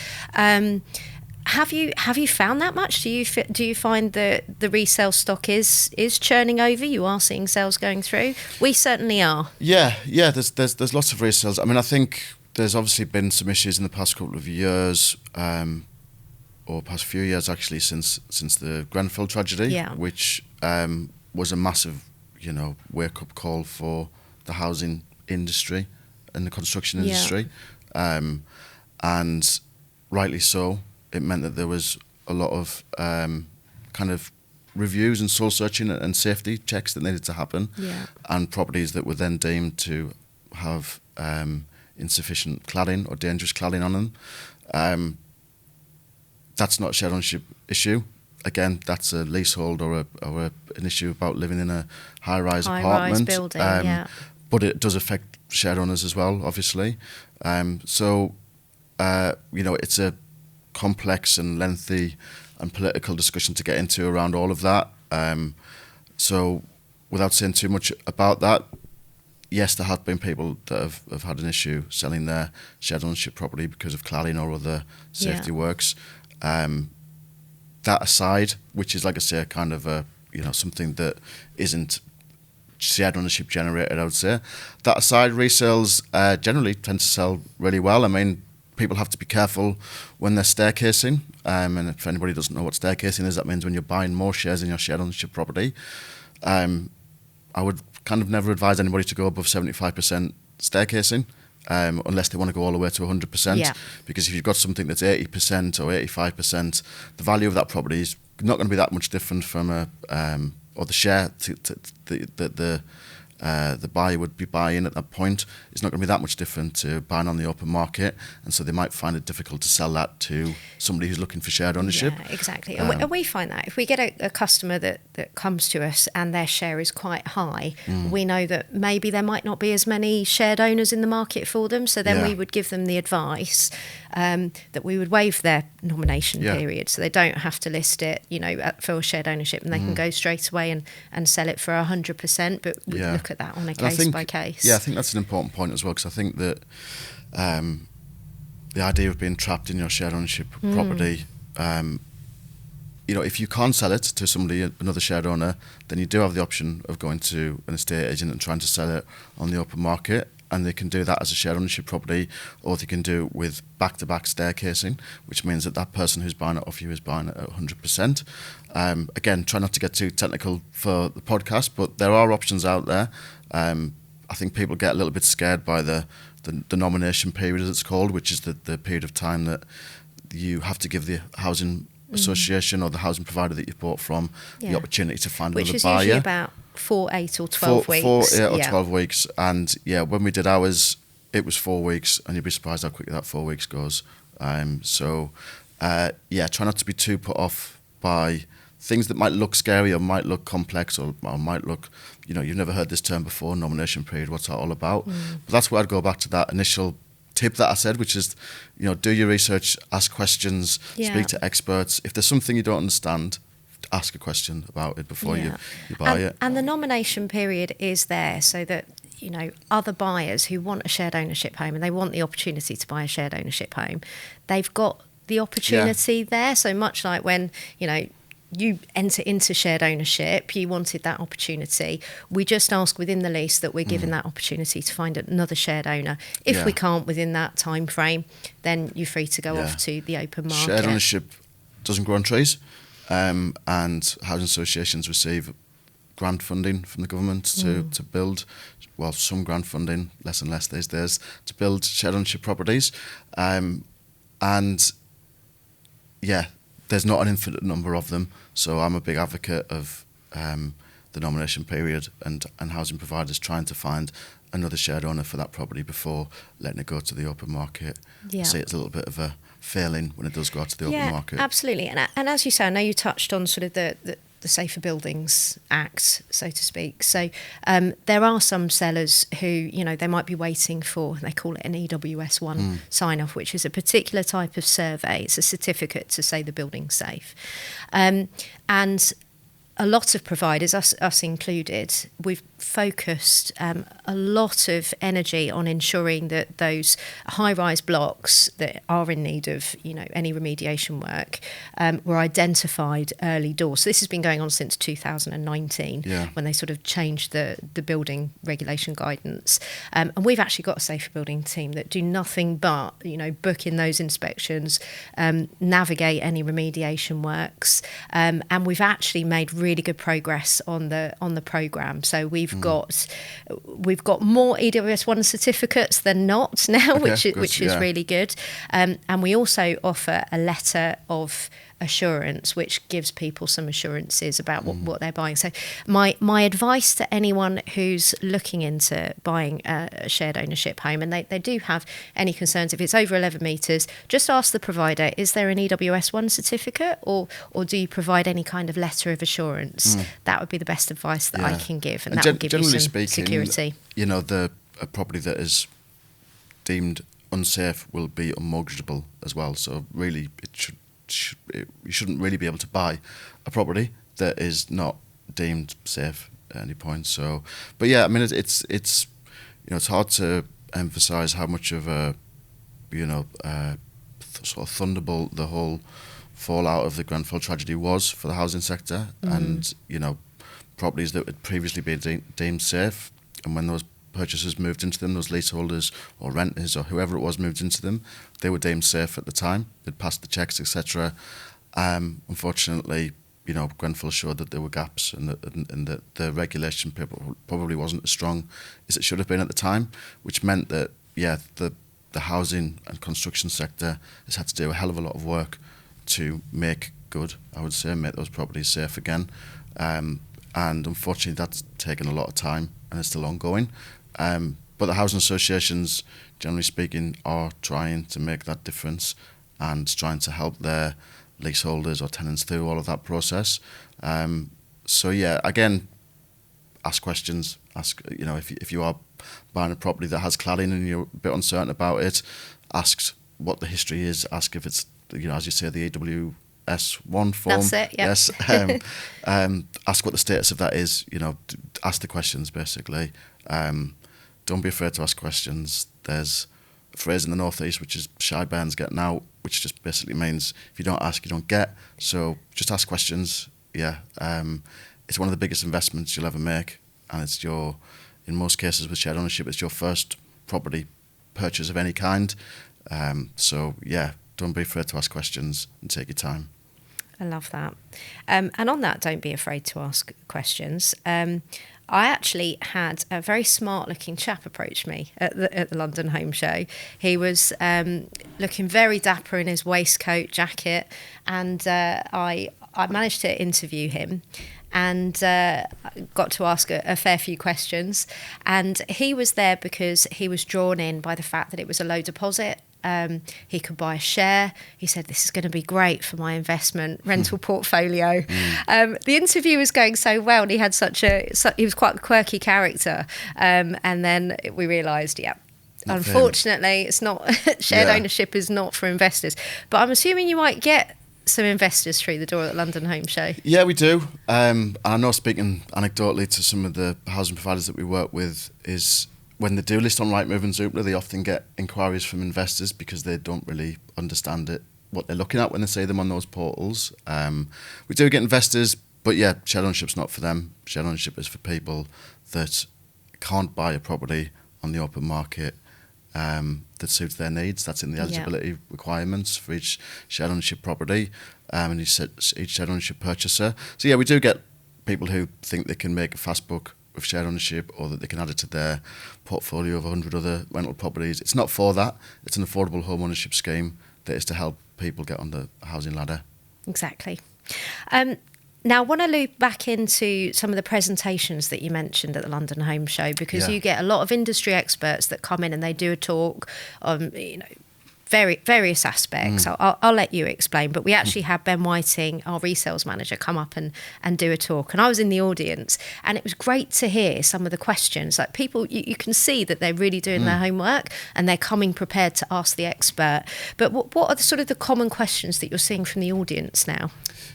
[SPEAKER 1] Have you found that much? Do you find that the resale stock is churning over? You are seeing sales going through. We certainly are.
[SPEAKER 2] Yeah. There's lots of resales. I mean, I think there's obviously been some issues in the past couple of years. Or past few years actually, since the Grenfell tragedy, which was a massive, wake-up call for the housing industry and the construction industry, and rightly so. It meant that there was a lot of kind of reviews and soul searching and safety checks that needed to happen, and properties that were then deemed to have insufficient cladding or dangerous cladding on them. That's not a shared ownership issue. Again, that's a leasehold or an issue about living in a high-rise apartment.
[SPEAKER 1] Building,
[SPEAKER 2] but it does affect shared owners as well, obviously. It's a complex and lengthy and political discussion to get into around all of that. So without saying too much about that, yes, there have been people that have had an issue selling their shared ownership property because of cladding or other safety works. That aside, which is, like I say, kind of something that isn't shared ownership generated, I would say. That aside, resales generally tend to sell really well. I mean, people have to be careful when they're staircasing. And if anybody doesn't know what staircasing is, that means when you're buying more shares in your shared ownership property. I would kind of never advise anybody to go above 75% staircasing. Unless they want to go all the way to 100%. Because if you've got something that's 80% or 85%, the value of that property is not going to be that much different from or the share the buyer would be buying at that point is not going to be that much different to buying on the open market, and so they might find it difficult to sell that to somebody who's looking for shared ownership.
[SPEAKER 1] Yeah, exactly. And we find that if we get a customer that comes to us and their share is quite high, we know that maybe there might not be as many shared owners in the market for them, so then we would give them the advice that we would waive their nomination period, so they don't have to list it, for shared ownership, and they can go straight away and sell it for 100%. But we look at that on a case by case.
[SPEAKER 2] Yeah, I think that's an important point as well, because I think that the idea of being trapped in your shared ownership property, if you can't sell it to somebody, another shared owner, then you do have the option of going to an estate agent and trying to sell it on the open market. And they can do that as a shared ownership property, or they can do it with back-to-back staircasing, which means that person who's buying it off you is buying it at 100%. Again, try not to get too technical for the podcast, but there are options out there. I think people get a little bit scared by the nomination period, as it's called, which is the period of time that you have to give the housing association or the housing provider that you've bought from the opportunity to find another buyer.
[SPEAKER 1] Which is usually about 4, 8 or 12 weeks.
[SPEAKER 2] 4, 8 or 12 weeks. And when we did ours, it was 4 weeks, and you'd be surprised how quickly that 4 weeks goes. Try not to be too put off by things that might look scary or might look complex or might look, you've never heard this term before, nomination period, what's that all about? But that's where I'd go back to that initial tip that I said, which is, do your research, ask questions, speak to experts. If there's something you don't understand, ask a question about it before you buy it.
[SPEAKER 1] And the nomination period is there so that other buyers who want a shared ownership home and they want the opportunity to buy a shared ownership home, they've got the opportunity there. So much like when, you enter into shared ownership, you wanted that opportunity. We just ask within the lease that we're given that opportunity to find another shared owner. If we can't within that time frame, then you're free to go off to the open market.
[SPEAKER 2] Shared ownership doesn't grow on trees, and housing associations receive grant funding from the government to build, well, some grant funding, less and less these days, to build shared ownership properties. There's not an infinite number of them, so I'm a big advocate of the nomination period and housing providers trying to find another shared owner for that property before letting it go to the open market. I see it's a little bit of a failing when it does go out to the open market.
[SPEAKER 1] Absolutely. And as you say, I know you touched on sort of the Safer Buildings Act, so to speak. So there are some sellers who, they might be waiting for, they call it an EWS1 sign-off, which is a particular type of survey. It's a certificate to say the building's safe. And a lot of providers, us included, we've focused a lot of energy on ensuring that those high-rise blocks that are in need of, any remediation work were identified early doors. So this has been going on since 2019 when they sort of changed the building regulation guidance. And we've actually got a safer building team that do nothing but, book in those inspections, navigate any remediation works, and we've actually made really good progress on the programme. So we've got more EWS1 certificates than not now, which is really good. And we also offer a letter of assurance, which gives people some assurances about what they're buying. So my advice to anyone who's looking into buying a shared ownership home, and they do have any concerns, if it's over 11 metres, just ask the provider, is there an EWS1 certificate or do you provide any kind of letter of assurance? That would be the best advice that I can give, and that will give you some security.
[SPEAKER 2] A property that is deemed unsafe will be unmortgageable as well. So really, you shouldn't really be able to buy a property that is not deemed safe at any point. So, but yeah, I mean, it's hard to emphasise how much of a sort of thunderbolt the whole fallout of the Grenfell tragedy was for the housing sector, and properties that had previously been deemed safe, and when those purchasers moved into them, those leaseholders or renters or whoever it was moved into them, they were deemed safe at the time. They'd passed the checks, etc. Unfortunately, Grenfell showed that there were gaps and that the regulation probably wasn't as strong as it should have been at the time, which meant that the housing and construction sector has had to do a hell of a lot of work to make those properties safe again. And unfortunately, that's taken a lot of time and it's still ongoing. But the housing associations, generally speaking, are trying to make that difference and trying to help their leaseholders or tenants through all of that process. Again, ask questions. If you are buying a property that has cladding and you're a bit uncertain about it, ask what the history is. Ask if it's, as you say, the EWS1 form.
[SPEAKER 1] That's it, yeah.
[SPEAKER 2] Yes. Ask what the status of that is. Ask the questions, basically. Don't be afraid to ask questions. There's a phrase in the Northeast which is shy bairns getting out, which just basically means if you don't ask, you don't get. So just ask questions. It's one of the biggest investments you'll ever make, and it's in most cases with shared ownership, it's your first property purchase of any kind. Don't be afraid to ask questions and take your time.
[SPEAKER 1] I love that. And on that, don't be afraid to ask questions. I actually had a very smart-looking chap approach me at the London Home Show. He was looking very dapper in his waistcoat jacket, and I managed to interview him and got to ask a fair few questions. And he was there because he was drawn in by the fact that it was a low deposit. He could buy a share. He said, this is going to be great for my investment rental portfolio. The interview was going so well, and he had he was quite a quirky character. And then we realised, unfortunately, it's not, shared ownership is not for investors. But I'm assuming you might get some investors through the door at the London Home Show?
[SPEAKER 2] Yeah, we do. And I know, speaking anecdotally to some of the housing providers that we work with, is when they do list on Rightmove and Zoopla, they often get inquiries from investors because they don't really understand it, what they're looking at when they see them on those portals. We do get investors, but yeah, shared ownership's not for them. Shared ownership is for people that can't buy a property on the open market that suits their needs. That's in the eligibility requirements for each shared ownership property and each shared ownership purchaser. So yeah, we do get people who think they can make a fast buck with shared ownership, or that they can add it to their portfolio of 100 other rental properties. It's not for that. It's an affordable home ownership scheme that is to help people get on the housing ladder.
[SPEAKER 1] Exactly. Now, I want to loop back into some of the presentations that you mentioned at the London Home Show, because you get a lot of industry experts that come in and they do a talk on, various aspects. I'll let you explain, but we actually had Ben Whiting, our resales manager, come up and do a talk, and I was in the audience, and it was great to hear some of the questions. Like, people, you can see that they're really doing their homework and they're coming prepared to ask the expert. But what are the sort of the common questions that you're seeing from the audience now?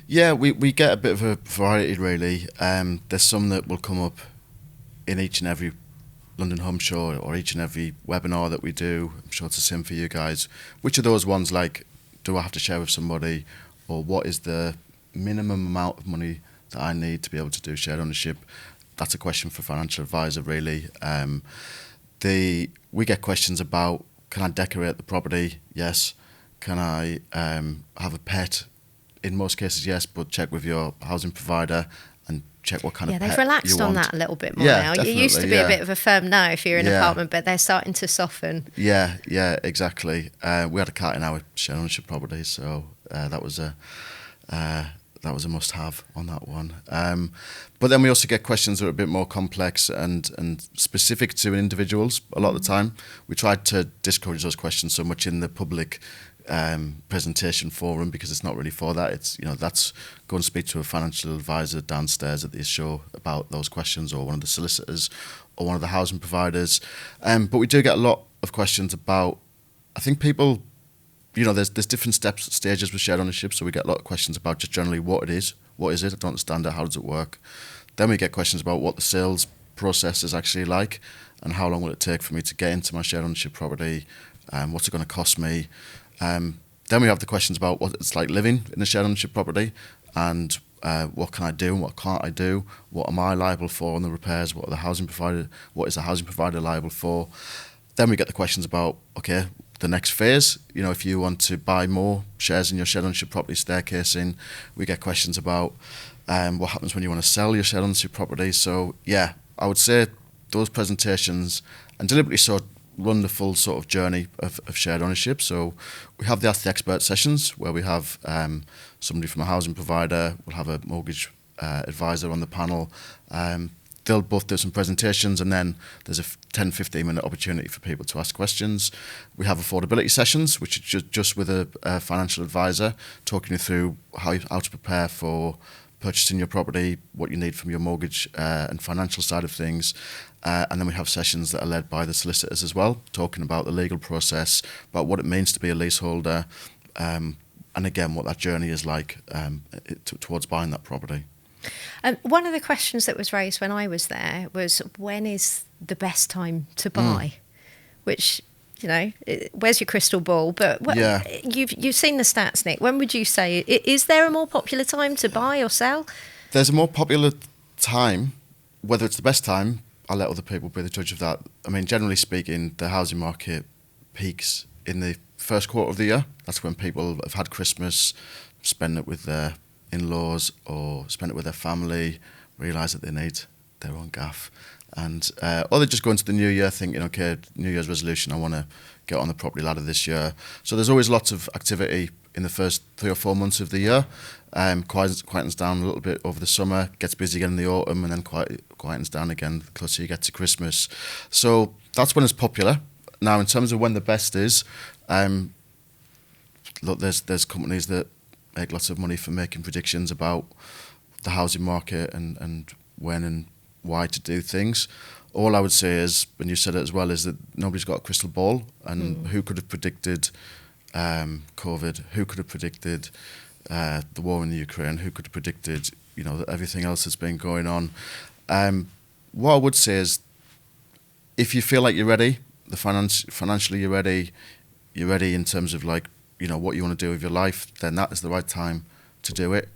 [SPEAKER 2] Yeah, we get a bit of a variety, really. There's some that will come up in each and every London Home Show or each and every webinar that we do. I'm sure it's the same for you guys. Which are those ones, like, do I have to share with somebody, or what is the minimum amount of money that I need to be able to do shared ownership? That's a question for a financial advisor, really. We get questions about, can I decorate the property? Yes. Can I have a pet? In most cases, yes, but check with your housing provider and check what kind of pet you want.
[SPEAKER 1] Yeah, they've relaxed on that a little bit more
[SPEAKER 2] Yeah,
[SPEAKER 1] now.
[SPEAKER 2] definitely,
[SPEAKER 1] It used to be a bit of a firm no if you're in an
[SPEAKER 2] Yeah.
[SPEAKER 1] apartment, but they're starting to soften.
[SPEAKER 2] Yeah, exactly. We had a cat in our shared ownership property, so that was a must-have on that one. But then we also get questions that are a bit more complex and specific to individuals. A lot of the time, we tried to discourage those questions so much in the public presentation forum, because it's not really for that. It's, that's go and speak to a financial advisor downstairs at the show about those questions, or one of the solicitors, or one of the housing providers. But we do get a lot of questions about, I think people, there's different stages with shared ownership, so we get a lot of questions about just generally what it is. What is it? I don't understand it. How does it work? Then we get questions about what the sales process is actually like, and how long will it take for me to get into my shared ownership property? What's it going to cost me? Then we have the questions about what it's like living in a shared ownership property, and what can I do and what can't I do? What am I liable for on the repairs? What is the housing provider liable for? Then we get the questions about, okay, the next phase. If you want to buy more shares in your shared ownership property staircasing, we get questions about what happens when you want to sell your shared ownership property. So yeah, I would say those presentations, and deliberately so, run the full sort of journey of shared ownership. So we have the Ask the Expert sessions, where we have somebody from a housing provider, we'll have a mortgage advisor on the panel. They'll both do some presentations, and then there's a 10-15 minute opportunity for people to ask questions. We have affordability sessions, which are just with a financial advisor, talking you through how to prepare for purchasing your property, what you need from your mortgage and financial side of things. And then we have sessions that are led by the solicitors as well, talking about the legal process, about what it means to be a leaseholder, and again, what that journey is like towards buying that property.
[SPEAKER 1] One of the questions that was raised when I was there was, when is the best time to buy? Which, where's your crystal ball? But you've seen the stats, Nick. When would you say, is there a more popular time to buy or sell?
[SPEAKER 2] There's a more popular time. Whether it's the best time, I'll let other people be the judge of that. I mean, generally speaking, the housing market peaks in the first quarter of the year. That's when people have had Christmas, spend it with their in-laws, or spend it with their family, realise that they need their own gaff. And or they just go into the new year thinking, okay, New Year's resolution, I want to get on the property ladder this year. So there's always lots of activity in the first 3 or 4 months of the year. Quietens down a little bit over the summer, gets busy again in the autumn, and then quietens down again the closer you get to Christmas. So that's when it's popular. Now, in terms of when the best is, look, there's companies that make lots of money for making predictions about the housing market and when and why to do things. All I would say is, and you said it as well, is that nobody's got a crystal ball, and who could have predicted COVID? Who could have predicted the war in the Ukraine, who could have predicted, everything else that's been going on. What I would say is, if you feel like you're ready, financially you're ready in terms of what you want to do with your life, then that is the right time to do it.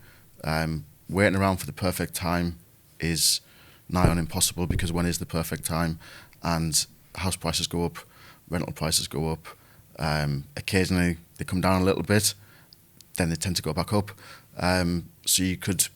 [SPEAKER 2] Waiting around for the perfect time is nigh on impossible, because when is the perfect time? And house prices go up, rental prices go up. Occasionally they come down a little bit, then they tend to go back up. So you could,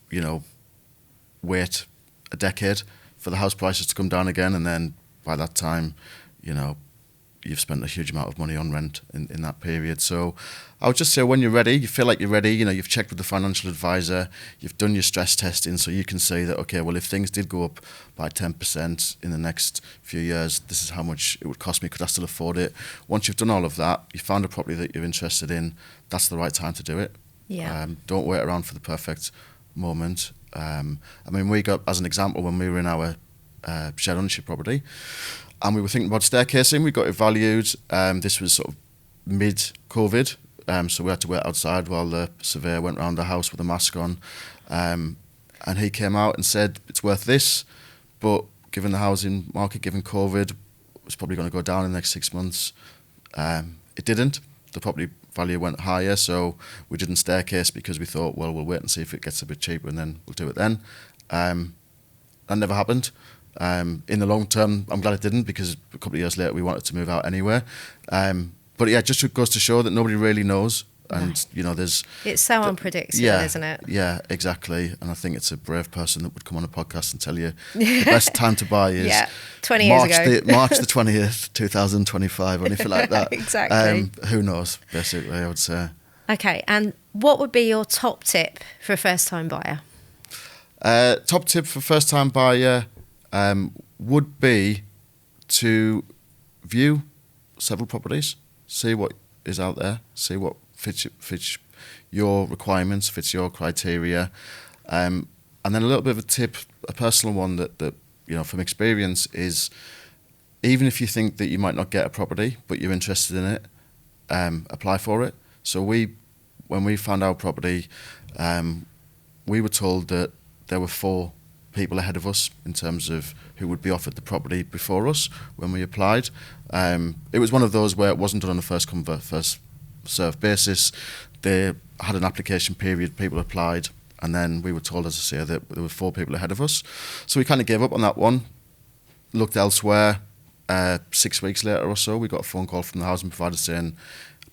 [SPEAKER 2] wait a decade for the house prices to come down again, and then by that time, you've spent a huge amount of money on rent in that period. So I would just say, when you're ready, you feel like you're ready, you've checked with the financial advisor, you've done your stress testing, so you can say that, okay, well, if things did go up by 10% in the next few years, this is how much it would cost me. Could I still afford it? Once you've done all of that, you found a property that you're interested in, that's the right time to do it.
[SPEAKER 1] Yeah.
[SPEAKER 2] Don't wait around for the perfect moment. We got, as an example, when we were in our shared ownership property, and we were thinking about staircasing, we got it valued. This was sort of mid-COVID, so we had to wait outside while the surveyor went around the house with a mask on. And he came out and said, it's worth this, but given the housing market, given COVID, it's probably going to go down in the next 6 months. It didn't. The property value went higher, so we didn't staircase, because we thought, well, we'll wait and see if it gets a bit cheaper, and then we'll do it then. That never happened. In the long term, I'm glad it didn't, because a couple of years later we wanted to move out anyway. But yeah, it just goes to show that nobody really knows, and there's.
[SPEAKER 1] It's so unpredictable, isn't it?
[SPEAKER 2] Yeah, exactly. And I think it's a brave person that would come on a podcast and tell you the best time to buy is
[SPEAKER 1] 20 years ago.
[SPEAKER 2] March the 20th, 2025, or anything like that.
[SPEAKER 1] Exactly.
[SPEAKER 2] Who knows? Basically, I would say.
[SPEAKER 1] Okay, and what would be your top tip for a first-time buyer?
[SPEAKER 2] Top tip for first-time buyer would be to view several properties, see what is out there, see what fits your requirements, fits your criteria, and then a little bit of a tip, a personal one that from experience is, even if you think that you might not get a property but you're interested in it, apply for it. So when we found our property, we were told that there were 4 people ahead of us in terms of who would be offered the property before us when we applied. It was one of those where it wasn't done on a first come first served basis. They had an application period, people applied, and then we were told, as I say, that there were 4 people ahead of us. So we kind of gave up on that one, looked elsewhere. 6 weeks later or so, we got a phone call from the housing provider saying,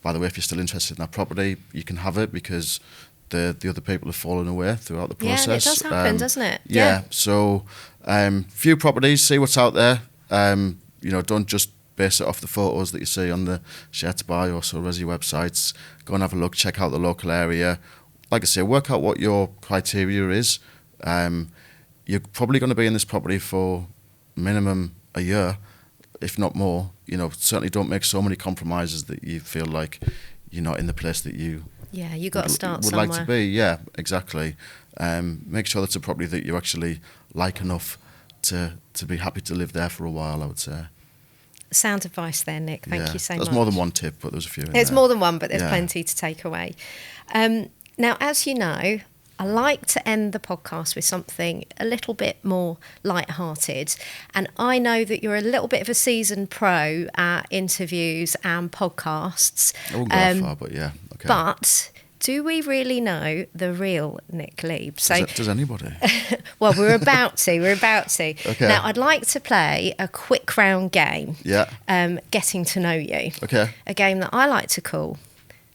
[SPEAKER 2] by the way, if you're still interested in that property, you can have it, because the other people have fallen away throughout the process.
[SPEAKER 1] Yeah, it does happen, doesn't it?
[SPEAKER 2] Yeah. So, few properties, see what's out there. Don't just base it off the photos that you see on the sharetobuy or Soresi websites. Go and have a look, check out the local area. Like I say, work out what your criteria is. You're probably going to be in this property for minimum a year, if not more. Certainly don't make so many compromises that you feel like you're not in the place that you
[SPEAKER 1] you got to start
[SPEAKER 2] would
[SPEAKER 1] somewhere.
[SPEAKER 2] like to be. Yeah, exactly. Make sure that's a property that you actually like enough to be happy to live there for a while, I would say.
[SPEAKER 1] Sound advice there, Nick. Thank you so much.
[SPEAKER 2] There's more than one tip, but there's a few in
[SPEAKER 1] There's
[SPEAKER 2] there.
[SPEAKER 1] more than one, but there's plenty to take away. Now, as you know, I like to end the podcast with something a little bit more light-hearted. And I know that you're a little bit of a seasoned pro at interviews and podcasts.
[SPEAKER 2] I won't go that far, but yeah. Okay.
[SPEAKER 1] But do we really know the real Nick Lieb? So,
[SPEAKER 2] does anybody?
[SPEAKER 1] Well, we're about to.
[SPEAKER 2] Okay.
[SPEAKER 1] Now, I'd like to play a quick round game.
[SPEAKER 2] Yeah.
[SPEAKER 1] Getting to know you.
[SPEAKER 2] Okay.
[SPEAKER 1] A game that I like to call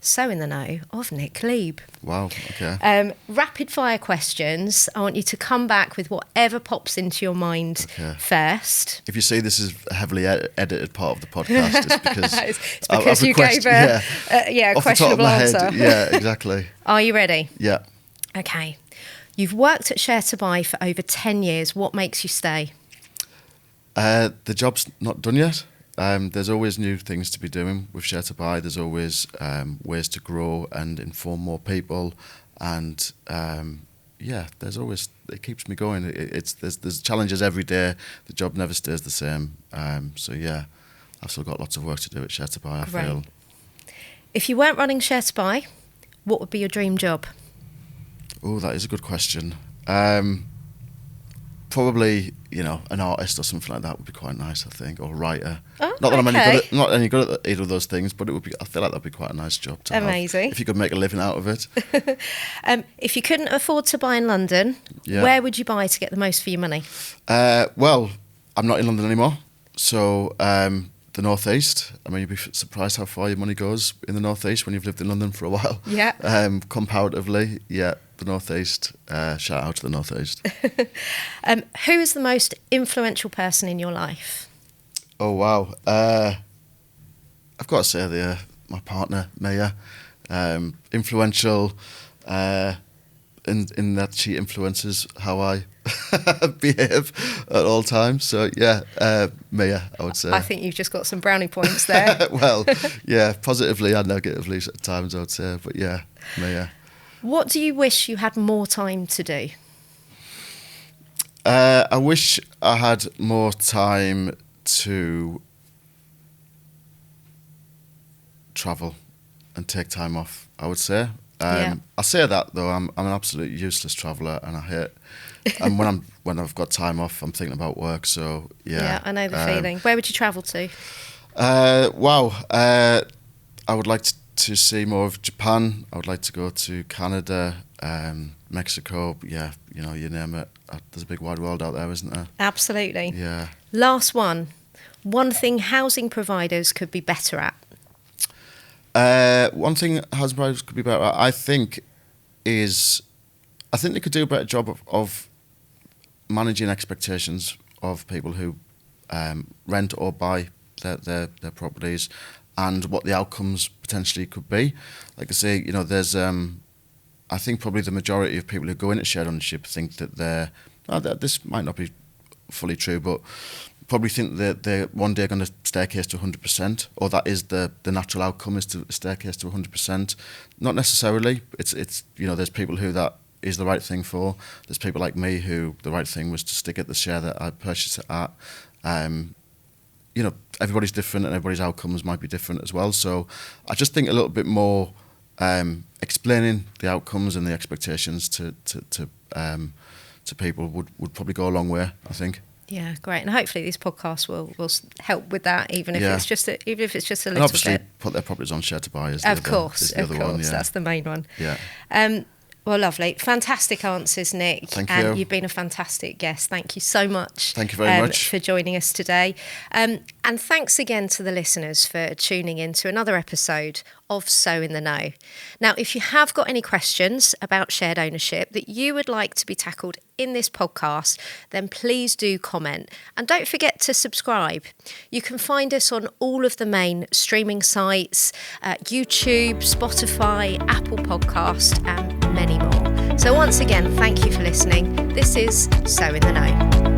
[SPEAKER 1] So in the Know of Nick Lieb.
[SPEAKER 2] Wow, okay.
[SPEAKER 1] Rapid fire questions. I want you to come back with whatever pops into your mind first.
[SPEAKER 2] If you see this is a heavily edited part of the podcast, it's because,
[SPEAKER 1] it's because you gave a questionable answer.
[SPEAKER 2] Yeah, exactly.
[SPEAKER 1] Are you ready?
[SPEAKER 2] Yeah.
[SPEAKER 1] Okay. You've worked at sharetobuy for over 10 years. What makes you stay?
[SPEAKER 2] The job's not done yet. There's always new things to be doing with sharetobuy. There's always ways to grow and inform more people, and there's always, it keeps me going. There's challenges every day. The job never stays the same. I've still got lots of work to do at sharetobuy. I feel.
[SPEAKER 1] If you weren't running sharetobuy, what would be your dream job?
[SPEAKER 2] Oh, that is a good question. Probably, an artist or something like that would be quite nice, I think, or a writer.
[SPEAKER 1] Oh,
[SPEAKER 2] not that I'm
[SPEAKER 1] okay.
[SPEAKER 2] not any good at either of those things, but I feel like that'd be quite a nice job to have,
[SPEAKER 1] Amazing.
[SPEAKER 2] if you could make a living out of it.
[SPEAKER 1] If you couldn't afford to buy in London,
[SPEAKER 2] Yeah.
[SPEAKER 1] where would you buy to get the most for your money?
[SPEAKER 2] Well, I'm not in London anymore, so the North East. I mean, you'd be surprised how far your money goes in the North East when you've lived in London for a while.
[SPEAKER 1] Yeah.
[SPEAKER 2] Comparatively, yeah, the North East. Shout out to the North East.
[SPEAKER 1] Who is the most influential person in your life?
[SPEAKER 2] Oh, wow. I've got to say my partner, Maya, influential in that she influences how I behave at all times. So, yeah, Maya, I would say.
[SPEAKER 1] I think you've just got some brownie points there.
[SPEAKER 2] Well, yeah, positively and negatively at times, I would say. But, yeah, Maya.
[SPEAKER 1] What do you wish you had more time to do?
[SPEAKER 2] I wish I had more time to travel and take time off, I would say.
[SPEAKER 1] Yeah.
[SPEAKER 2] I say that though, I'm an absolute useless traveller, and I hate. And when I've got time off, I'm thinking about work. So
[SPEAKER 1] Yeah, I know the feeling. Where would you travel to?
[SPEAKER 2] Wow, I would like to see more of Japan. I would like to go to Canada, Mexico. Yeah, you name it. There's a big wide world out there, isn't there?
[SPEAKER 1] Absolutely.
[SPEAKER 2] Yeah.
[SPEAKER 1] Last one. One thing housing providers could be better at.
[SPEAKER 2] One thing housing providers could be better at, I think they could do a better job of managing expectations of people who rent or buy their properties, and what the outcomes potentially could be. Like I say, there's I think probably the majority of people who go into shared ownership think that this might not be fully true, but probably think that they're one day going to staircase to 100%, or that is the natural outcome, is to staircase to 100%. Not necessarily. It's there's people who that is the right thing for. There's people like me who the right thing was to stick at the share that I purchased it at. Everybody's different, and everybody's outcomes might be different as well. So I just think a little bit more explaining the outcomes and the expectations to people would probably go a long way, I think.
[SPEAKER 1] Yeah, great. And hopefully this podcast will help with that, even if it's just a little
[SPEAKER 2] and obviously
[SPEAKER 1] bit.
[SPEAKER 2] put their properties on Sharetobuy as
[SPEAKER 1] Of course,
[SPEAKER 2] one, yeah.
[SPEAKER 1] That's the main one.
[SPEAKER 2] Yeah.
[SPEAKER 1] Well, lovely. Fantastic answers, Nick.
[SPEAKER 2] Thank you.
[SPEAKER 1] And you've been a fantastic guest. Thank you so much.
[SPEAKER 2] Thank you very much
[SPEAKER 1] for joining us today. And thanks again to the listeners for tuning in to another episode of So in the Know. Now, if you have got any questions about shared ownership that you would like to be tackled in this podcast, then please do comment. And don't forget to subscribe. You can find us on all of the main streaming sites, YouTube, Spotify, Apple Podcast, and many more. So once again, thank you for listening. This is So in the Know.